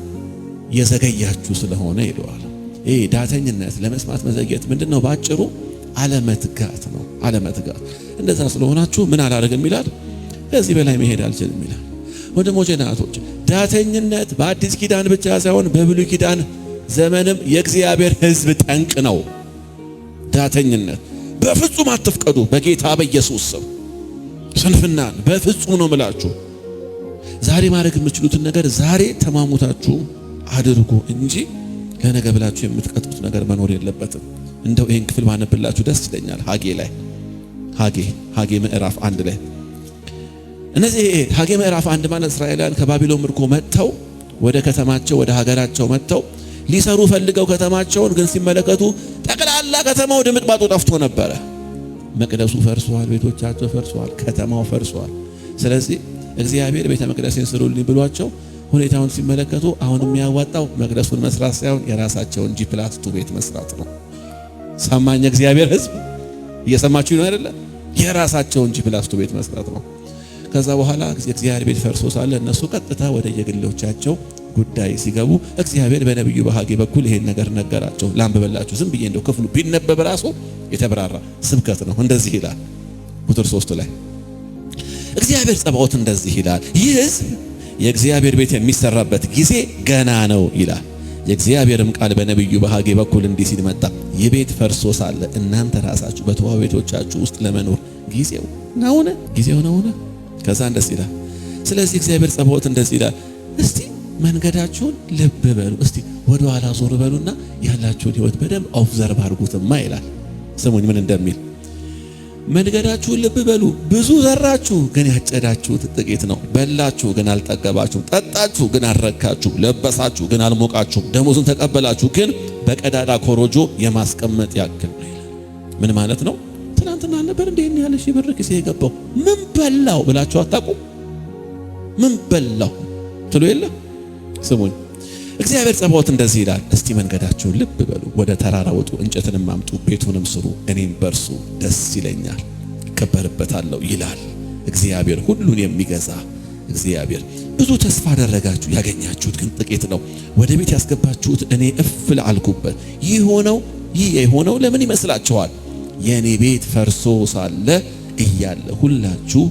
የዘገያችሁ ስለሆነ ይለዋል። ይሄ ዳተኝነት ለመስማት መዘግየት ምንድነው? ባጭሩ አለመትጋት ነው። አለመትጋት። እንደዛ ስለሆናችሁ ምን አላደርግም ይላል፣ ከዚህ በላይ መሄድ አልችልም ይላል። ወንድሞቼና እህቶቼ በአዲስ ኪዳን ብቻ ሳይሆን በብሉይ ኪዳን ዘመንም የእግዚአብሔር ሕዝብ ጠንቅ ነው ዳተኝነት። በፍጹም አትፍቀዱ። በጌታ በኢየሱስ ስም ስንፍናን በፍጹም ነው ምላችሁ። ዛሬ ማድረግ የምትችሉትን ነገር ዛሬ ተማሙታችሁ አድርጉ እንጂ ለነገ ብላችሁ የምትቀጥሉት ነገር መኖር የለበትም። እንደው ይሄን ክፍል ባነብላችሁ ደስ ይለኛል። ሐጌ ምዕራፍ 1 ላይ እነዚህ ሐጌ ምዕራፍ 1 ማለት እስራኤላውያን ከባቢሎን ምርኮ መጥተው ወደ ከተማቸው ወደ ሀገራቸው መጥተው ሊሰሩ ፈልገው ከተማቸውን ግን ሲመለከቱ ጠቅላላ ከተማው ድምጥማጡ ጠፍቶ ነበረ። መቅደሱ ፈርሷል፣ ቤቶቻቸው ፈርሷል፣ ከተማው ፈርሷል። ስለዚህ እግዚአብሔር ቤተ መቅደስን ስሩልኝ ብሏቸው ሁኔታውን ሲመለከቱ አሁን የሚያዋጣው መቅደሱን መስራት ሳይሆን የራሳቸውን G+2 ቤት መስራት ነው። ሰማኝ እግዚአብሔር ሕዝብ እየሰማችሁ ነው አይደለ? የራሳቸውን G+2 ቤት መስራት ነው። ከዛ በኋላ እግዚአብሔር ቤት ፈርሶ ሳለ እነሱ ቀጥታ ወደ የግሎቻቸው ጉዳይ ሲገቡ እግዚአብሔር በነብዩ በሐጌ በኩል ይሄን ነገር ነገራቸው። ላንብበላችሁ ዝም ብዬ እንደው ክፍሉ ቢነበብ ራሱ የተብራራ ስብከት ነው። እንደዚህ ይላል ቁጥር 3 ላይ እግዚአብሔር ጸባዖት እንደዚህ ይላል፣ ይህ ሕዝብ የእግዚአብሔር ቤት የሚሰራበት ጊዜ ገና ነው ይላል። የእግዚአብሔርም ቃል በነብዩ በሐጌ በኩል እንዲህ ሲል መጣ፣ ይህ ቤት ፈርሶ ሳለ እናንተ ራሳችሁ በተዋቡ ቤቶቻችሁ ውስጥ ለመኖር ጊዜው ነውን? ከዛ እንደዚህ ይላል፣ ስለዚህ እግዚአብሔር ጸባዖት እንደዚህ ይላል፣ እስቲ መንገዳችሁን ልብ በሉ፣ እስቲ ወደ ኋላ ዞር በሉና ያላችሁን ሕይወት በደንብ ኦብዘርቭ አድርጉትማ ይላል። ስሙኝ ምን እንደሚል፣ መንገዳችሁን ልብ በሉ። ብዙ ዘራችሁ ግን ያጨዳችሁት ጥቂት ነው። በላችሁ ግን አልጠገባችሁም። ጠጣችሁ ግን አልረካችሁም። ለበሳችሁ ግን አልሞቃችሁም። ደሞዙን ተቀበላችሁ ግን በቀዳዳ ኮሮጆ የማስቀመጥ ያክል ነው ይላል። ምን ማለት ነው? ትናንትና ነበር እንዴ ያለ ሺህ ብር ኪሴ የገባው ምን በላው ብላችሁ አታውቁም? ምን በላው ትሉ የለ? ስሙኝ እግዚአብሔር ጸባዖት እንደዚህ ይላል፣ እስቲ መንገዳችሁን ልብ በሉ፣ ወደ ተራራ ውጡ፣ እንጨትንም አምጡ፣ ቤቱንም ስሩ፣ እኔም በርሱ ደስ ይለኛል እከበርበታለሁ ይላል እግዚአብሔር፣ ሁሉን የሚገዛ እግዚአብሔር። ብዙ ተስፋ አደረጋችሁ፣ ያገኛችሁት ግን ጥቂት ነው። ወደ ቤት ያስገባችሁት እኔ እፍል አልኩበት። ይህ የሆነው ለምን ይመስላችኋል? የእኔ ቤት ፈርሶ ሳለ እያለ ሁላችሁ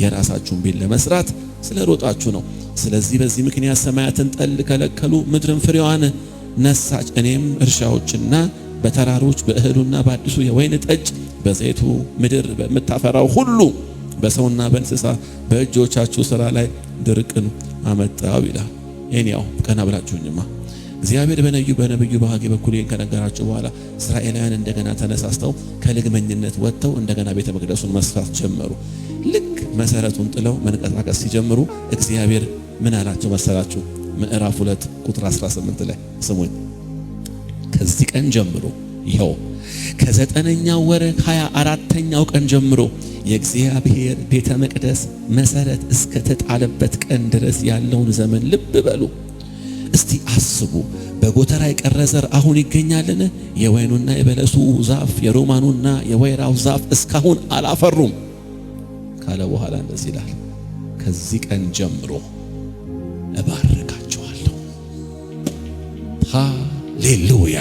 የራሳችሁን ቤት ለመስራት ስለሮጣችሁ ነው። ስለዚህ በዚህ ምክንያት ሰማያትን ጠል ከለከሉ፣ ምድርን ፍሬዋን ነሳች። እኔም እርሻዎችና በተራሮች በእህሉና በአዲሱ የወይን ጠጅ በዘይቱ ምድር በምታፈራው ሁሉ በሰውና በእንስሳ በእጆቻችሁ ሥራ ላይ ድርቅን አመጣው ይላል። የኔው ቀና ብላችሁኝማ እግዚአብሔር በነብዩ በሐጌ በኩል ይህን ከነገራቸው በኋላ እስራኤላውያን እንደገና ተነሳስተው ከልግመኝነት ወጥተው እንደገና ቤተ መቅደሱን መስራት ጀመሩ። ልክ መሰረቱን ጥለው መንቀሳቀስ ሲጀምሩ እግዚአብሔር ምን አላቸው መሰላችሁ? ምዕራፍ 2 ቁጥር 18 ላይ ስሙኝ፣ ከዚህ ቀን ጀምሮ ይኸው ከ9ኛው ወር 24ኛው ቀን ጀምሮ የእግዚአብሔር ቤተ መቅደስ መሰረት እስከ ተጣለበት ቀን ድረስ ያለውን ዘመን ልብ በሉ። እስቲ አስቡ፣ በጎተራ የቀረ ዘር አሁን ይገኛልን? የወይኑና የበለሱ ዛፍ የሮማኑና የወይራው ዛፍ እስካሁን አላፈሩም ካለ በኋላ እንደዚህ ይላል፣ ከዚህ ቀን ጀምሮ እባርካችኋለሁ። ሃሌሉያ!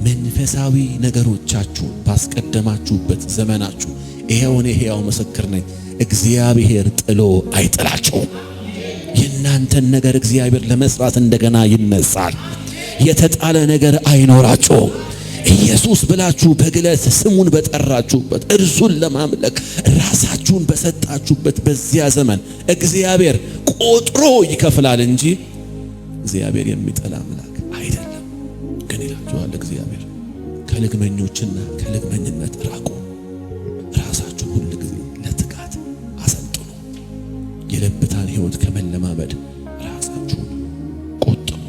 መንፈሳዊ ነገሮቻችሁን ባስቀደማችሁበት ዘመናችሁ ይሄውን ሕያው ምስክር ነኝ፣ እግዚአብሔር ጥሎ አይጥላችሁም። የእናንተን ነገር እግዚአብሔር ለመስራት እንደገና ይነሳል። የተጣለ ነገር አይኖራችሁም። ኢየሱስ ብላችሁ በግለት ስሙን በጠራችሁበት እርሱን ለማምለክ ራሳችሁን በሰጣችሁበት በዚያ ዘመን እግዚአብሔር ቆጥሮ ይከፍላል እንጂ እግዚአብሔር የሚጠላ አምላክ አይደለም። ግን ይላችኋል እግዚአብሔር ከልግመኞችና ከልግመኝነት ራቁ፣ ራሳችሁን ሁሉ ጊዜ ለትጋት አሰልጥኑ፣ የለብታን ሕይወት ከመለማመድ ራሳችሁን ቆጥቡ።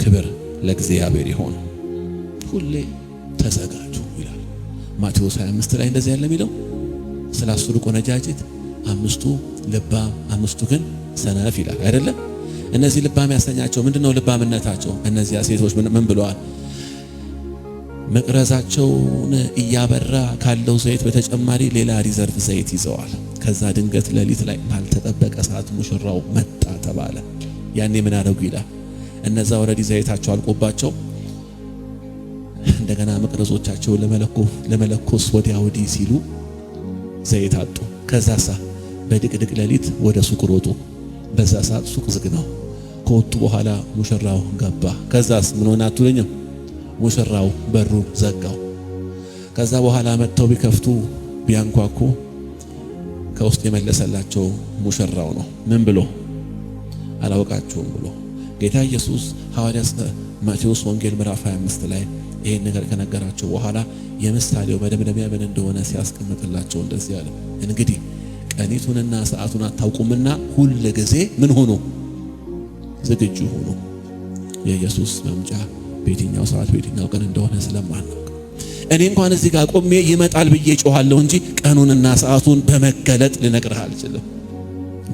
ክብር ለእግዚአብሔር ይሁን። ሁሌ ተዘጋጁ ይላል ማቴዎስ 25 ላይ እንደዚህ ያለ የሚለው ስለ 10 ቆነጃጅት 5ቱ ልባም 5ቱ ግን ሰነፍ ይላል አይደለም? እነዚህ ልባም ያሰኛቸው ምንድነው? ልባምነታቸው። እነዚያ ሴቶች ምን ብለዋል? መቅረዛቸውን እያበራ ካለው ዘይት በተጨማሪ ሌላ ሪዘርቭ ዘይት ይዘዋል። ከዛ ድንገት ሌሊት ላይ ባልተጠበቀ ሰዓት ሙሽራው መጣ ተባለ። ያኔ ምን አደረጉ ይላል? እነዛ ወረዲ ዘይታቸው አልቆባቸው እንደገና መቅረዞቻቸውን ለመለኮስ ወዲያ ወዲህ ሲሉ ዘይት አጡ። ከዛሳ በድቅድቅ ሌሊት ወደ ሱቅ ሮጡ። በዛ ሰዓት ሱቅ ዝግ ነው። ከወጡ በኋላ ሙሽራው ገባ። ከዛስ ምን ሆነ አትሉኝም? ሙሽራው በሩን ዘጋው። ከዛ በኋላ መጥተው ቢከፍቱ ቢያንኳኩ ከውስጥ የመለሰላቸው ሙሽራው ነው። ምን ብሎ? አላውቃችሁም ብሎ። ጌታ ኢየሱስ ሐዋርያት ማቴዎስ ወንጌል ምዕራፍ 25 ላይ ይሄን ነገር ከነገራቸው በኋላ የምሳሌው መደምደሚያ ምን እንደሆነ ሲያስቀምጥላቸው እንደዚህ አለ። እንግዲህ ቀኒቱንና ሰዓቱን አታውቁምና ሁል ጊዜ ምን ሆኑ? ዝግጁ ሆኑ። የኢየሱስ መምጫ በየትኛው ሰዓት በየትኛው ቀን እንደሆነ ስለማናውቅ እኔ እንኳን እዚህ ጋር ቆሜ ይመጣል ብዬ ጮኻለሁ እንጂ ቀኑንና ሰዓቱን በመገለጥ ልነግርህ አልችልም።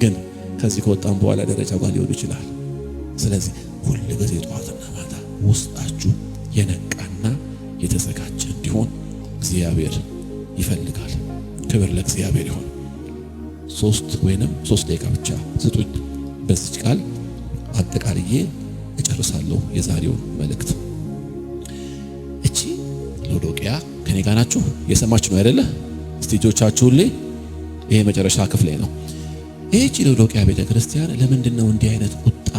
ግን ከዚህ ከወጣን በኋላ ደረጃ ጋር ሊሆን ይችላል። ስለዚህ ሁል ጊዜ ጠዋትና ማታ ውስጣችሁ የነቃና የተዘጋጀ እንዲሆን እግዚአብሔር ይፈልጋል። ክብር ለእግዚአብሔር ይሁን። 3 ደቂቃ ብቻ ስጡኝ። በዚህ ቃል አጠቃልዬ እጨርሳለሁ የዛሬውን መልእክት። እቺ ሎዶቅያ ከኔ ጋር ናችሁ? የሰማችሁ ነው አይደለ? እስቲ እጆቻችሁን ላይ ይሄ መጨረሻ ክፍሌ ነው። ይህቺ ሎዶቅያ ቤተክርስቲያን ለምንድነው እንዲህ አይነት ቁጣ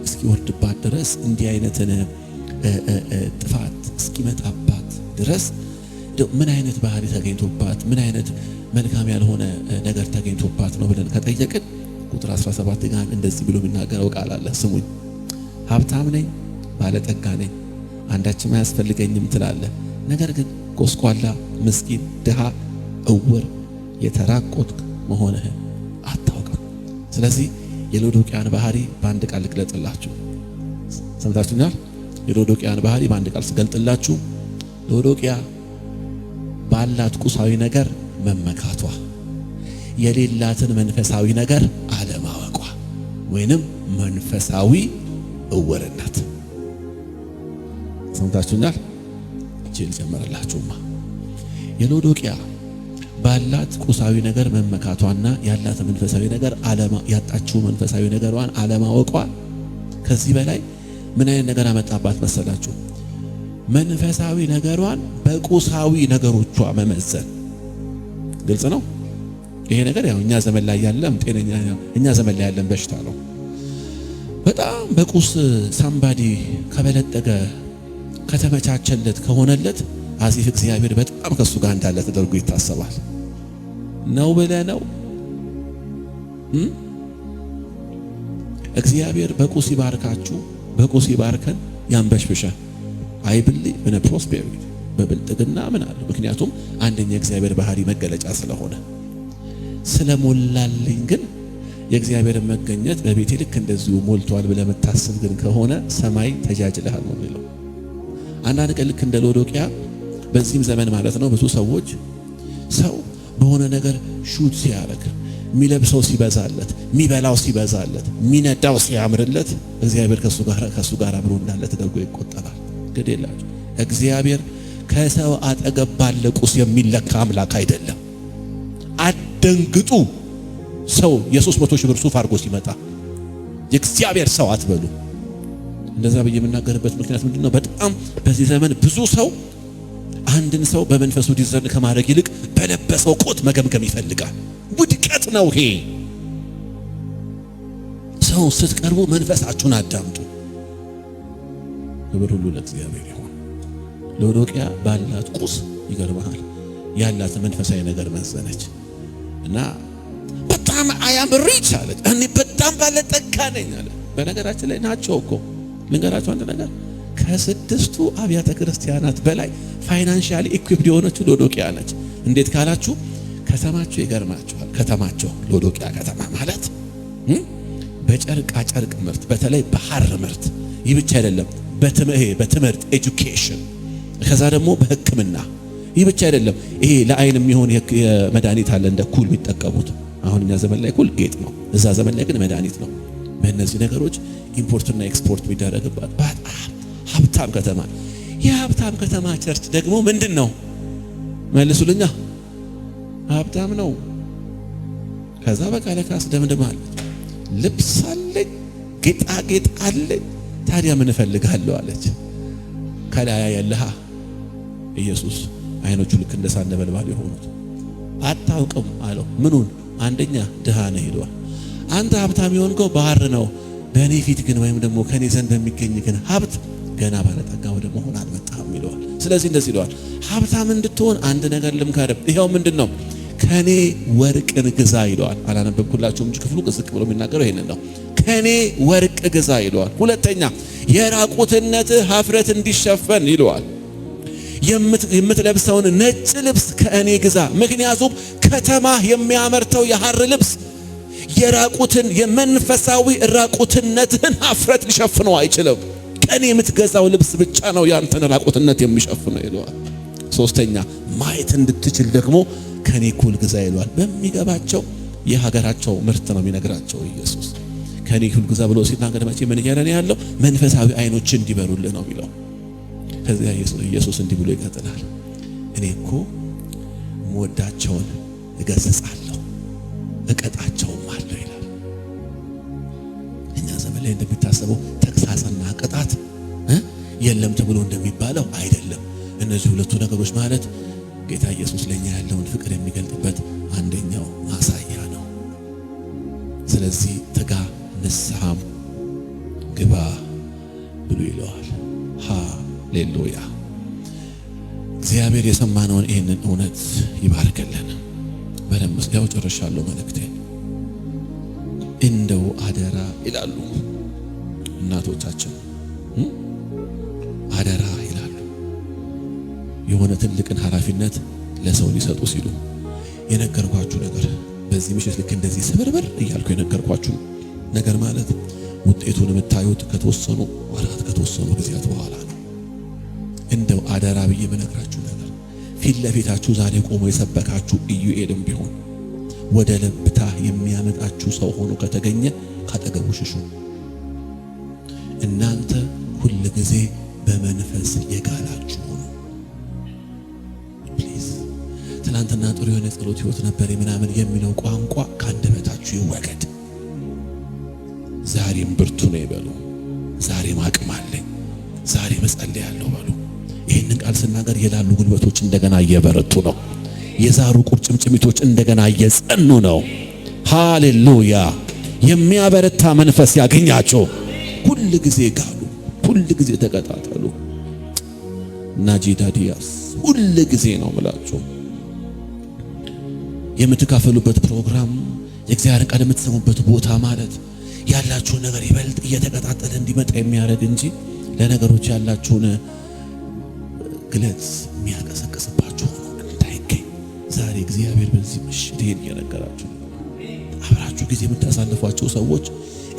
እስኪወርድባት ድረስ እንዲህ አይነትን ጥፋት እስኪመጣባት ድረስ ምን አይነት ባህሪ ተገኝቶባት ምን አይነት መልካም ያልሆነ ነገር ተገኝቶባት ነው ብለን ከጠየቅን ቁጥር 17 ጋር እንደዚህ ብሎ የሚናገረው ቃል አለ። ስሙኝ። ሀብታም ነኝ፣ ባለጠጋ ነኝ፣ አንዳችም አያስፈልገኝም ትላለህ። ነገር ግን ጎስቋላ፣ ምስኪን፣ ድሃ፣ እውር፣ የተራቆትክ መሆንህን አታውቅም። ስለዚህ የሎዶቅያን ባህሪ በአንድ ቃል ልግለጽላችሁ። ሰምታችሁኛል? የሎዶቅያን ባህሪ በአንድ ቃል ስገልጥላችሁ ሎዶቅያ ባላት ቁሳዊ ነገር መመካቷ፣ የሌላትን መንፈሳዊ ነገር አለማወቋ ወይንም መንፈሳዊ እውርነት። ሰምታችሁኛል? እቺን ጨመረላችሁማ። የሎዶቅያ ባላት ቁሳዊ ነገር መመካቷና ያላት መንፈሳዊ ነገር ያጣችው መንፈሳዊ ነገሯን አለማወቋ ከዚህ በላይ ምን አይነት ነገር አመጣባት መሰላችሁ? መንፈሳዊ ነገሯን በቁሳዊ ነገሮቿ መመዘን። ግልጽ ነው ይሄ ነገር። ያው እኛ ዘመን ላይ ያለም ጤነኛ እኛ ዘመን ላይ ያለም በሽታ ነው። በጣም በቁስ ሳምባዲ ከበለጠገ ከተመቻቸለት ከሆነለት አዚፍ እግዚአብሔር በጣም ከሱ ጋር እንዳለ ተደርጎ ይታሰባል። ነው ብለህ ነው እግዚአብሔር በቁስ ይባርካችሁ፣ በቁስ ይባርከን፣ ያንበሽብሻል። አይ ብሊቭ ኢን ፕሮስፔሪቲ በብልጥግና ምን አለ። ምክንያቱም አንደኛ የእግዚአብሔር ባህሪ መገለጫ ስለሆነ ስለሞላልኝ። ግን የእግዚአብሔር መገኘት በቤቴ ልክ እንደዚሁ ሞልቷል ብለህ መታሰብ ግን ከሆነ ሰማይ ተጃጅለሃል ነው የሚለው። አንዳንድ ቀን ልክ እንደ ሎዶቅያ በዚህም ዘመን ማለት ነው ብዙ ሰዎች ሰው በሆነ ነገር ሹት ሲያረግ የሚለብሰው ሲበዛለት፣ የሚበላው ሲበዛለት፣ የሚነዳው ሲያምርለት እግዚአብሔር ከሱ ጋር አብሮ እንዳለ ተደርጎ ይቆጠራል። ግድ የላችሁ እግዚአብሔር ከሰው አጠገብ ባለ ቁስ የሚለካ አምላክ አይደለም። አደንግጡ። ሰው የ300 ሺህ ብር ሱፍ አድርጎ ሲመጣ የእግዚአብሔር ሰው አትበሉ። እንደዛ ብዬ የምናገርበት ምክንያት ምንድነው? በጣም በዚህ ዘመን ብዙ ሰው አንድን ሰው በመንፈሱ ዲዘርን ከማድረግ ይልቅ በለበሰው ኮት መገምገም ይፈልጋል። ውድቀት ነው ይሄ። ሰው ስትቀርቡ መንፈሳችሁን አዳምጡ። ክብር ሁሉ ለእግዚአብሔር ይሁን። ሎዶቅያ ባላት ቁስ ይገርማል ያላት መንፈሳዊ ነገር መዘነች እና በጣም አያም ሪች አለች። እኔ በጣም ባለጠጋ ነኝ አለ። በነገራችን ላይ ናቸው እኮ ልንገራችሁ አንድ ነገር ከስድስቱ አብያተ ክርስቲያናት በላይ ፋይናንሻሊ ኢኩዊፕድ የሆነችው ሎዶቅያ ነች። እንዴት ካላችሁ ከተማቸው ይገርማችኋል። ከተማቸው ሎዶቅያ ከተማ ማለት በጨርቃ ጨርቅ ምርት በተለይ በሐር ምርት ይህ ብቻ አይደለም፣ በትምህርት ኤጁኬሽን፣ ከዛ ደግሞ በሕክምና ይህ ብቻ አይደለም። ይሄ ለአይን የሚሆን የመድኃኒት አለ እንደ ኩል የሚጠቀሙት። አሁን እኛ ዘመን ላይ ኩል ጌጥ ነው፣ እዛ ዘመን ላይ ግን መድኃኒት ነው። በእነዚህ ነገሮች ኢምፖርትና ኤክስፖርት የሚደረግባት በጣም ሀብታም ከተማ። የሀብታም ከተማ ቸርች ደግሞ ምንድን ነው? መልሱልኛ። ሀብታም ነው። ከዛ በቃ ለካስ ደምድማለች። ልብስ አለኝ፣ ጌጣጌጥ አለኝ፣ ታዲያ ምን እፈልጋለሁ አለች። ከላይ ያለህ ኢየሱስ አይኖቹ ልክ እንደ እሳት ነበልባል የሆኑት አታውቅም አለው። ምኑን? አንደኛ ድሃ ነህ ይለዋል። አንተ ሀብታም የሆንከው ባህር ነው፣ በእኔ ፊት ግን ወይም ደግሞ ከኔ ዘንድ በሚገኝ ግን ሀብት ገና ባለጠጋ ወደ መሆን አልመጣም ይለዋል። ስለዚህ እንደዚህ ይለዋል፣ ሀብታም እንድትሆን አንድ ነገር ልምከርህ። ይሄው ምንድን ነው? ከኔ ወርቅን ግዛ ይለዋል። አላነበብኩላችሁም እንጂ ክፍሉ ቅዝቅ ብሎ የሚናገረው ይሄንን ነው። ከኔ ወርቅ ግዛ ይለዋል። ሁለተኛ የራቁትነትህ ኀፍረት እንዲሸፈን ይለዋል። የምትለብሰውን ነጭ ልብስ ከእኔ ግዛ። ምክንያቱም ከተማ የሚያመርተው የሐር ልብስ የራቁትን የመንፈሳዊ ራቁትነትህን ኀፍረት ሊሸፍነው አይችልም። ከኔ የምትገዛው ልብስ ብቻ ነው ያንተን ራቁትነት የሚሸፍነው ይለዋል። ሶስተኛ ማየት እንድትችል ደግሞ ከኔ ኩል ግዛ ይለዋል። በሚገባቸው የሀገራቸው ምርት ነው የሚነግራቸው ኢየሱስ። ከኔ ኩል ግዛ ብሎ ሲናገር መቼ ምን እያለ ነው ያለው? መንፈሳዊ አይኖች እንዲበሩልህ ነው የሚለው። ከዚያ ኢየሱስ እንዲህ ብሎ ይቀጥላል። እኔ እኮ ምወዳቸውን እገሥጻለሁ እቀጣቸውም አለው ይላል። እኛ ዘመን ላይ እንደሚታሰበው ተግሳጽና ቅጣት የለም ተብሎ እንደሚባለው አይደለም። እነዚህ ሁለቱ ነገሮች ማለት ጌታ ኢየሱስ ለኛ ያለውን ፍቅር የሚገልጥበት አንደኛው ማሳያ ነው። ስለዚህ ትጋ፣ ንስሐም ግባ ብሎ ይለዋል። ሃሌሉያ! እግዚአብሔር የሰማነውን ይህንን እውነት ይባርክልን። በደንብ ያው ጨርሻለሁ መልእክቴ። እንደው አደራ ይላሉ እናቶቻችን፣ አደራ ይላሉ። የሆነ ትልቅን ኃላፊነት ለሰው ሊሰጡ ሲሉ የነገርኳችሁ ነገር በዚህ ምሽት ልክ እንደዚህ ስብርብር እያልኩ የነገርኳችሁ ነገር ማለት ውጤቱን የምታዩት ከተወሰኑ ወራት ከተወሰኑ ጊዜያት በኋላ ነው። እንደው አደራ ብዬ በነግራችሁ ነገር ፊት ለፊታችሁ ዛሬ ቆሞ የሰበካችሁ ኢዩኤልም ቢሆን ወደ ለብታ የሚያመጣችሁ ሰው ሆኖ ከተገኘ ካጠገቡ ሽሹ። እናንተ ሁል ጊዜ በመንፈስ የጋላችሁ ሆኑ። ፕሊዝ ትናንትና ጥሩ የሆነ ጸሎት ህይወት ነበር ምናምን የሚለው ቋንቋ ካንደበታችሁ ይወገድ። ዛሬም ብርቱ ነው ይበሉ። ዛሬም አቅም አለኝ፣ ዛሬ መጸለያለሁ በሉ። ይህንን ቃል ስናገር የላሉ ጉልበቶች እንደገና እየበረቱ ነው። የዛሩ ቁርጭምጭሚቶች እንደገና እየጸኑ ነው። ሃሌሉያ! የሚያበረታ መንፈስ ያገኛቸው። ሁል ጊዜ ጋሉ፣ ሁል ጊዜ ተቀጣጠሉ። ናጂዳዲያስ ሁል ጊዜ ነው ምላችሁ። የምትካፈሉበት ፕሮግራም የእግዚአብሔር ቃል የምትሰሙበት ቦታ ማለት ያላችሁ ነገር ይበልጥ እየተቀጣጠለ እንዲመጣ የሚያደርግ እንጂ ለነገሮች ያላችሁን ግለት የሚያቀሰቅስባችሁ ሆኖ እንዳይገኝ ዛሬ እግዚአብሔር በዚህ ምሽት ይሄን እየነገራችሁ አብራችሁ ጊዜ የምታሳልፏቸው ሰዎች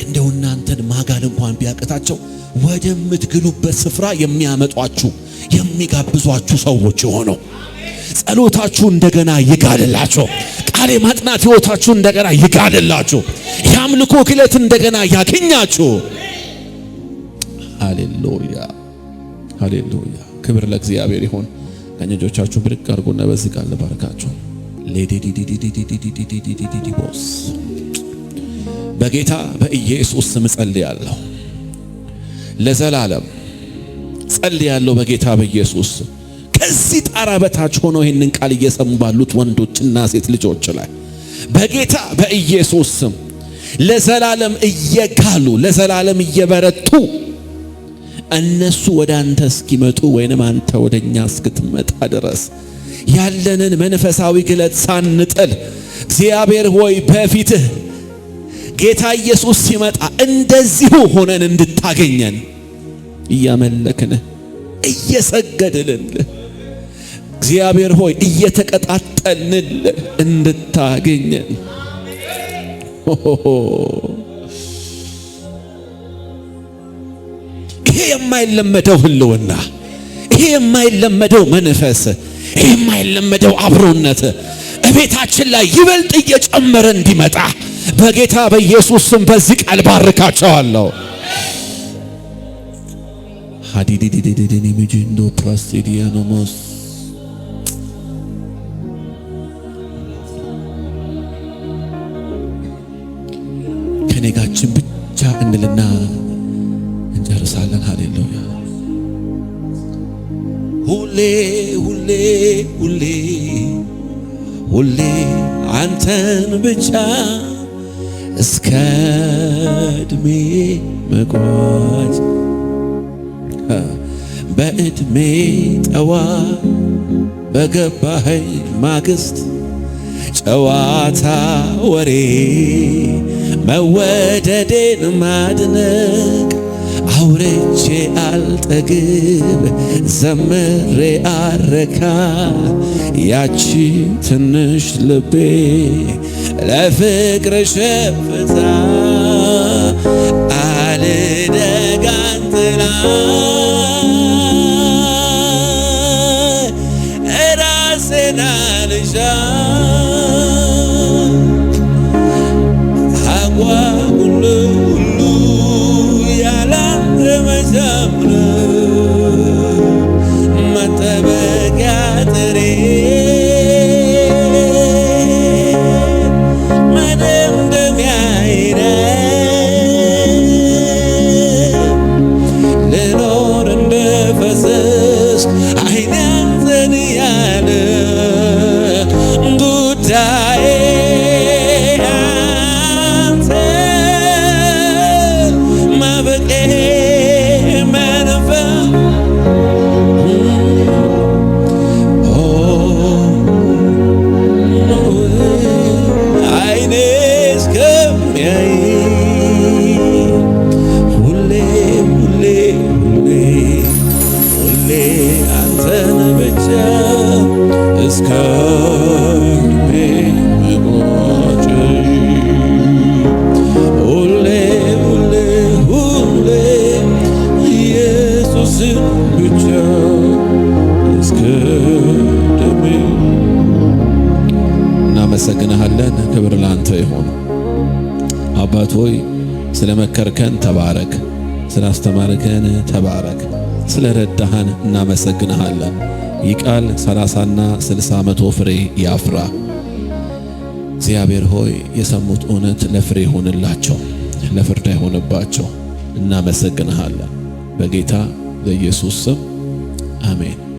እንደው እናንተን ማጋል እንኳን ቢያቅታቸው ወደምትግሉበት ስፍራ የሚያመጧችሁ የሚጋብዟችሁ ሰዎች ሆኖ ጸሎታችሁ እንደገና ይጋልላችሁ። ቃል ማጥናት ህይወታችሁ እንደገና ይጋልላችሁ። ያምልኮ ግለት እንደገና ያገኛችሁ። ሃሌሉያ ሃሌሉያ! ክብር ለእግዚአብሔር ይሁን። ቀኞቻችሁ ብድግ አድርጉና በዚህ ቃል ባርካችሁ። ሌዲዲዲዲዲዲዲዲዲዲዲዲቦስ በጌታ በኢየሱስ ስም ጸልያለሁ። ለዘላለም ጸልያለሁ በጌታ በኢየሱስ ከዚህ ጣራ በታች ሆነው ይህንን ቃል እየሰሙ ባሉት ወንዶችና ሴት ልጆች ላይ በጌታ በኢየሱስ ስም ለዘላለም እየጋሉ ለዘላለም እየበረቱ እነሱ ወደ አንተ እስኪመጡ ወይንም አንተ ወደኛ እስክትመጣ ድረስ ያለንን መንፈሳዊ ግለት ሳንጥል እግዚአብሔር ሆይ በፊትህ ጌታ ኢየሱስ ሲመጣ እንደዚሁ ሆነን እንድታገኘን እያመለክን እየሰገድልን እግዚአብሔር ሆይ እየተቀጣጠልን እንድታገኘን ይሄ የማይለመደው ህልውና፣ ይሄ የማይለመደው መንፈስ፣ ይሄ የማይለመደው አብሮነት እቤታችን ላይ ይበልጥ እየጨመረ እንዲመጣ በጌታ በኢየሱስ ስም በዚህ ቃል ባርካቸዋለሁ። ሃዲዲዲዲዲኒ ሚጂንዶ ፕራስቲዲያኖሞስ ከኔጋችን ብቻ እንልና እንጨርሳለን። ሃሌሉያ። ሁሌ ሁሌ ሁሌ ሁሌ አንተን ብቻ እስከ ዕድሜ መቋጫ በዕድሜ ጠዋት በገባኸኝ ማግስት ጨዋታ ወሬ መወደዴን ማድነቅ አውርቼ አልጠግብ ዘምሬ አረካ ያቺ ትንሽ ልቤ ለፍቅር ሸፍታ አልደጋንትላ ራሴን አልሻ አጓጉል ሁሉ ያላንተ መጀመር መጠበቂያ ጥሬ መደምደሚያዬ ልኖር እንደፈሰስክ ዓይኔ አንተን ያለ ጉዳዬ እስከ ዕድሜ መቋጫ ሁሌ ሁሌ ሁሌ ኢየሱስን ብቻ እስከ ዕድሜ። እናመሰግንሃለን። ክብር ላንተ ይሁን። አባት ሆይ ስለ መከርከን ተባረክ፣ ስለ አስተማርከን ተባረክ፣ ስለ ረዳሃን እናመሰግንሃለን። ይህ ቃል 30ና 60 መቶ ፍሬ ያፍራ። እግዚአብሔር ሆይ የሰሙት እውነት ለፍሬ ይሆንላቸው፣ ለፍርድ አይሆንባቸው። እናመሰግንሃለን በጌታ በኢየሱስ ስም አሜን።